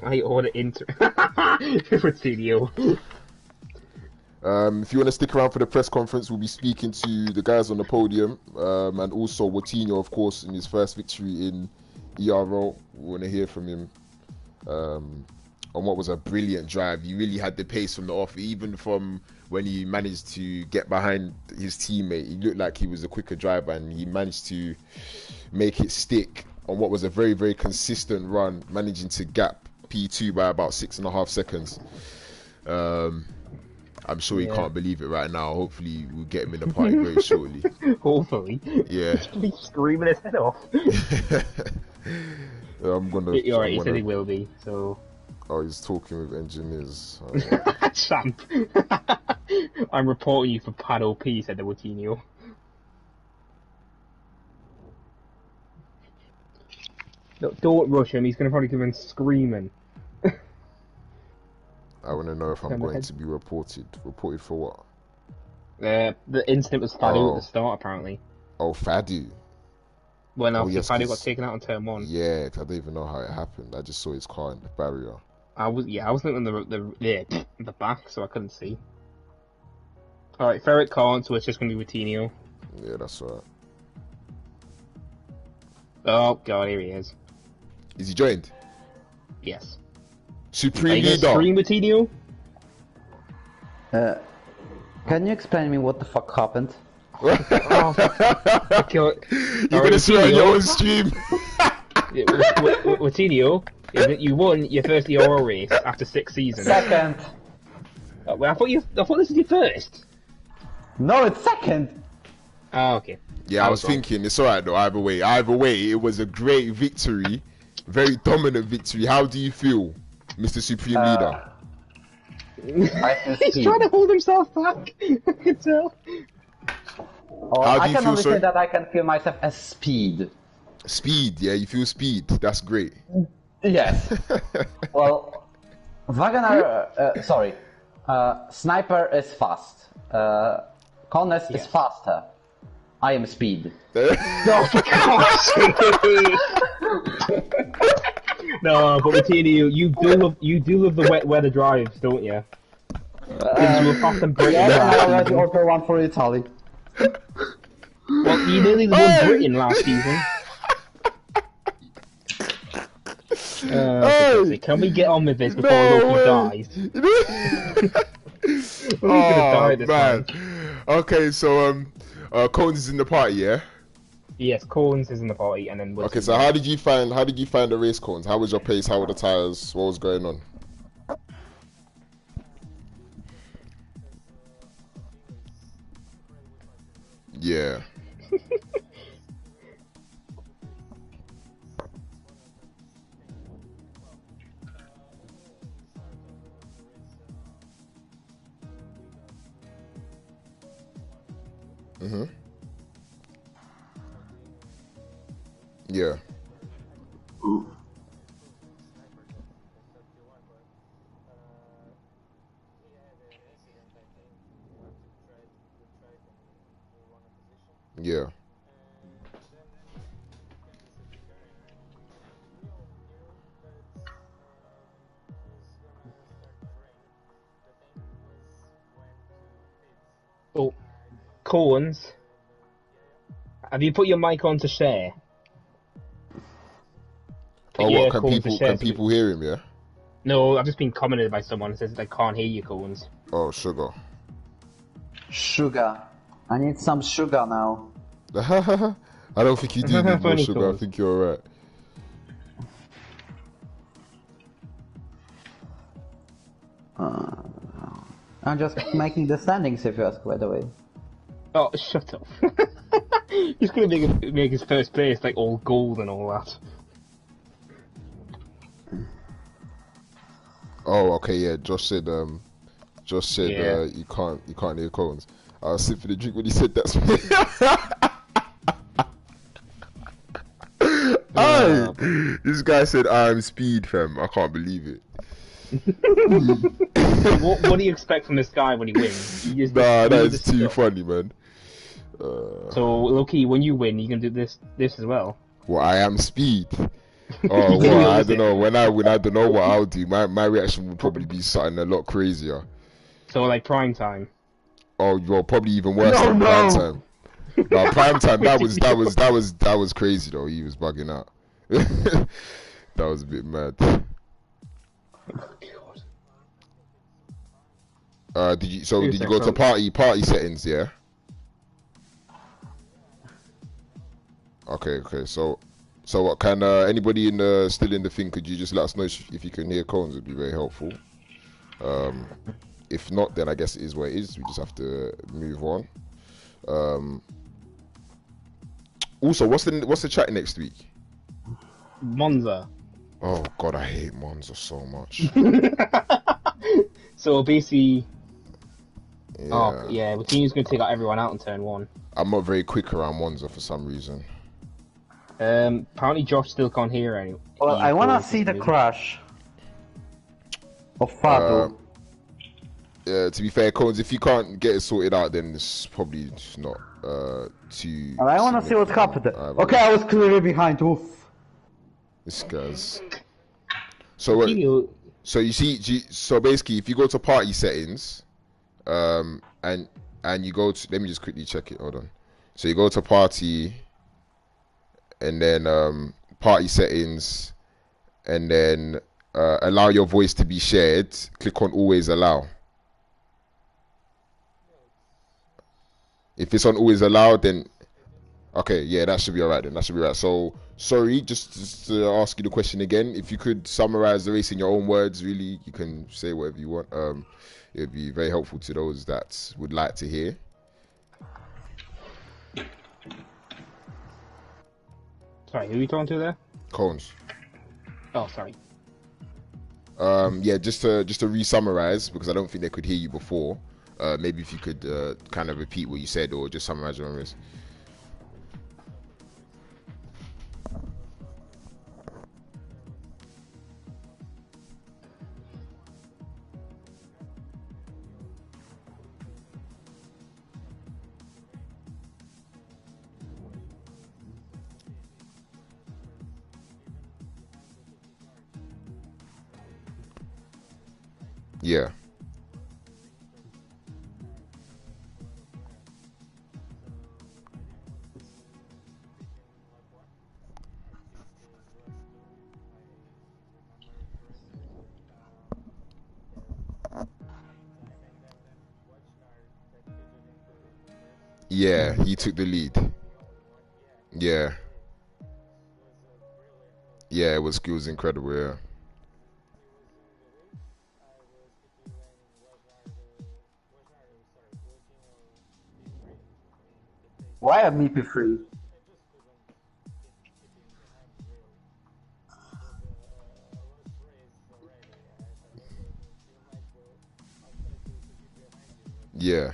I order for Studio. If you want to stick around for the press conference, we'll be speaking to the guys on the podium, and also Coutinho, of course, in his first victory in ERO. We want to hear from him on what was a brilliant drive. He really had the pace from the off, even from when he managed to get behind his teammate. He looked like he was a quicker driver, and he managed to make it stick on what was a very, very consistent run, managing to gap P2 by about 6.5 seconds. I'm sure he can't believe it right now. Hopefully we'll get him in the party very shortly. Hopefully. Yeah. He's screaming his head off. I'm gonna. You're right, he said he will be, so... Oh, he's talking with engineers. Champ. I'm reporting you for Paddle P, said the Coutinho. Don't rush him, he's going to probably come in screaming. I want to know if I'm going to be reported. Reported for what? The incident was Fadu at the start, apparently. Oh, Fadu. When Fadu got taken out on turn 1. Yeah, I don't even know how it happened. I just saw his car in the barrier. I was looking on the back, so I couldn't see. Alright, Ferret can't, so it's just going to be Coutinho. Yeah, that's right. Oh, God, here he is. Is he joined? Yes. Supreme Leader. Supreme Coutinho? Can you explain to me what the fuck happened? You're gonna swear on your own stream. Coutinho, you won your first ERO race after 6 seasons. Second. Well, I thought this was your first. No, it's second. Oh, okay. Yeah, I was thinking it's alright though. Either way, it was a great victory, very dominant victory. How do you feel, Mr. Supreme Leader? He's trying to hold himself back. I can tell. Oh, How do I you can feel, only sir? say that I can feel myself as speed. Speed, yeah, you feel speed. That's great. Yes. Well, Sniper is fast. Connes is faster. I am speed. No, for God's sake! No, but Martini, you do love the wet weather drives, don't you? Because you were fast and Britain Yes, I last already season. ordered one for Italy. Well, you nearly won Britain last season. Can we get on with this before Lowkey dies? Who's gonna die this time? Okay, so Cones is in the party, yeah. Yes, Corns is in the party, and then Wilson. Okay, so how did you find the race, Cones? How was your pace? How were the tires? What was going on? Yeah. Yeah. Yeah. Oh, Corns. Have you put your mic on to share? Oh, Yeah, what can Corns to people share. hear him? Yeah. No, I've just been commented by someone who says they can't hear you, Corns. Oh, sugar. Sugar. I need some sugar now. I don't think you do need more Funny sugar. Corns. I think you're alright. I'm just making the standings, if you ask, by the way. Oh, shut up. He's gonna make his first place like all gold and all that. Oh, okay, yeah. Josh said Yeah. you can't hear Cones. I was sipping the drink when he said that. Aye, this guy said I'm speed, fam. I can't believe it. What do you expect from this guy when he wins? He just Nah, that does is too stuff. funny, man. So, Lowkey, when you win, you can do this as well. Well, I am speed. Oh, well, I don't know. When I win, I don't know what I'll do. My reaction would probably be something a lot crazier. So, like prime time. Oh, you're probably even worse than prime time. No, prime time. That was crazy though. He was bugging out. That was a bit mad. Did you go to party settings? Yeah. Okay. So what can anybody still in the thing? Could you just let us know if you can hear Cones? It'd be very helpful. If not, then I guess it is what it is. We just have to move on. Also, what's the chat next week? Monza. Oh God, I hate Monza so much. So basically, Yeah. oh yeah, Coutinho's going to take out everyone out in turn one. I'm not very quick around Monza for some reason. Apparently Josh still can't hear any. Well, I wanna see the crash of Fatu. Yeah, to be fair, Cones, if you can't get it sorted out, then it's probably just not too. And I wanna see what's happened. Either. Okay, I was clearly behind. Oof. This guy's. So Coutinho, so you see, so basically, if you go to party settings, and you go to, let me just quickly check it. Hold on. So you go to party, and then party settings, and then allow your voice to be shared. Click on always allow. If it's on always allow, then Okay, yeah, that should be alright then. That should be right. So, sorry, just to ask you the question again. If you could summarize the race in your own words, really, you can say whatever you want. It'd be very helpful to those that would like to hear. Sorry, who are you talking to there? Cones. Oh, sorry. Yeah, just to re-summarize, because I don't think they could hear you before. Maybe if you could kind of repeat what you said, or just summarize your own race. Yeah. Yeah, he took the lead. Yeah. Yeah, it was incredible, yeah. Why am I MP3? Yeah.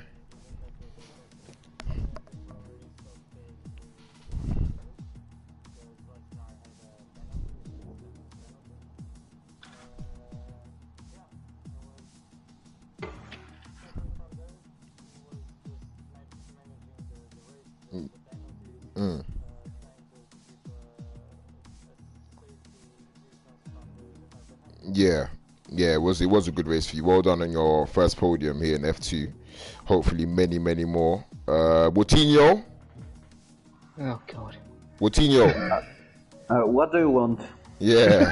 Mm. Yeah. Yeah, it was a good race for you. Well done on your first podium here in F2. Hopefully many more. Woutinho? Oh, God. Woutinho. What do you want? Yeah.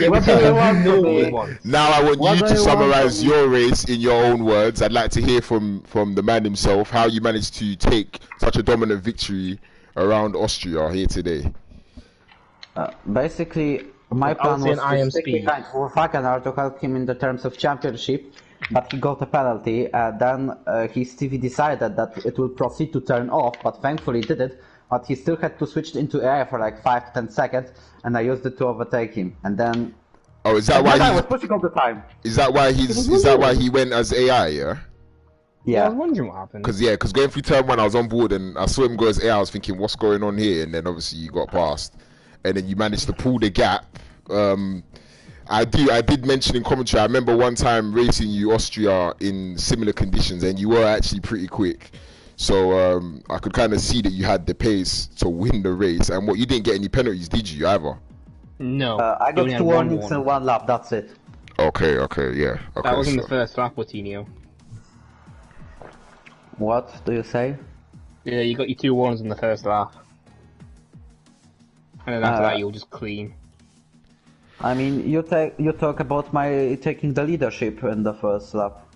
Yeah, what do you want to be? Now I want What you do to you want summarize from me? your race in your own words. I'd like to hear from the man himself how you managed to take such a dominant victory around Austria here today. Basically, my plan Austrian was to IM stick speed. behind Wolfhakener to help him in the terms of championship, but he got a penalty. Then his TV decided that it will proceed to turn off, but thankfully it didn't. But he still had to switch into AI for like 5-10 seconds, and I used it to overtake him. And then, Oh, is that why I was pushing all the time. is that why he went as AI? Yeah. Yeah, I Yeah. was wondering what happened. Because going through turn one, I was on board and I saw him go as AI. I was thinking, what's going on here? And then obviously you got past, and then you managed to pull the gap. I did mention in commentary. I remember one time racing you Austria in similar conditions, and you were actually pretty quick. So I could kind of see that you had the pace to win the race. And what, you didn't get any penalties, did you either? No. I you got only had 2 one warnings warning. in 1 lap, that's it. Okay, yeah. Okay, That was in so- the first lap, Woutinho. What do you say? Yeah, you got your 2 warnings in the first lap. And then after that, you were just clean. I mean, you talk about my taking the leadership in the first lap.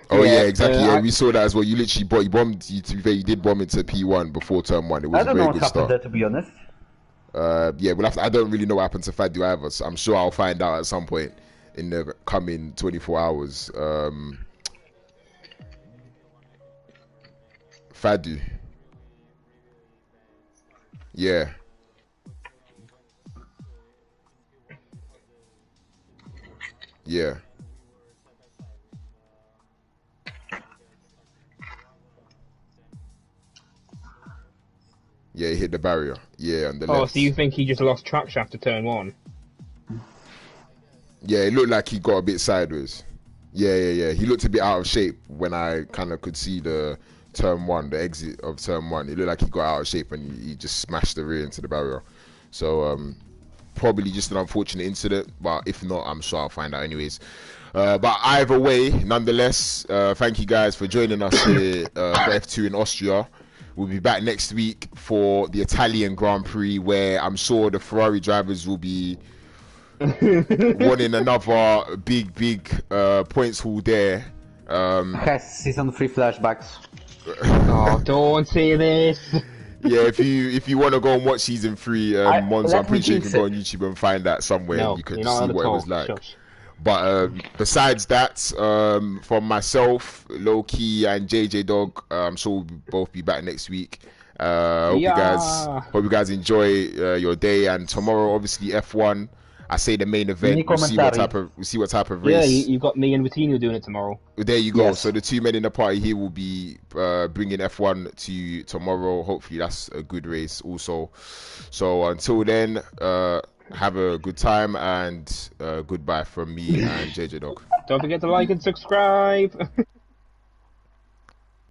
Oh yeah, Yeah, exactly. Yeah, I- we saw that as well. You literally you bombed. You, to be fair, you did bomb into P1 before turn one. It was I a don't know very what good happened start. there, to be honest. Yeah, we'll have to, I don't really know what happened to Fadu either. So I'm sure I'll find out at some point in the coming 24 hours. Fadu. Yeah. Yeah. Yeah, he hit the barrier. Yeah, on the Oh, left. so you think he just lost traction after turn 1? Yeah, it looked like he got a bit sideways. Yeah. He looked a bit out of shape when I kind of could see the turn 1, the exit of turn 1. It looked like he got out of shape and he just smashed the rear into the barrier. So probably just an unfortunate incident, but if not, I'm sure I'll find out anyways. But either way, nonetheless, thank you guys for joining us here for F2 in Austria. We'll be back next week for the Italian Grand Prix, where I'm sure the Ferrari drivers will be wanting another big points haul there. Has season 3 flashbacks. Oh, don't say this. Yeah, if you want to go and watch season 3, Monzo, I'm pretty sure you can go on YouTube and find that somewhere, No, and you can you're just not see allowed to what it was talk. like. Shush. But besides that, from myself, Lowkey, and JJDog, I'm sure we'll both be back next week. Hope you guys enjoy your day, and tomorrow, obviously F1. I say the main event. We'll see what type of Yeah, race. you've got me and Routinho doing it tomorrow. There you go. Yes. So the two men in the party here will be bringing F1 to you tomorrow. Hopefully that's a good race also. So until then, have a good time, and goodbye from me and JJDog. Don't forget to like and subscribe.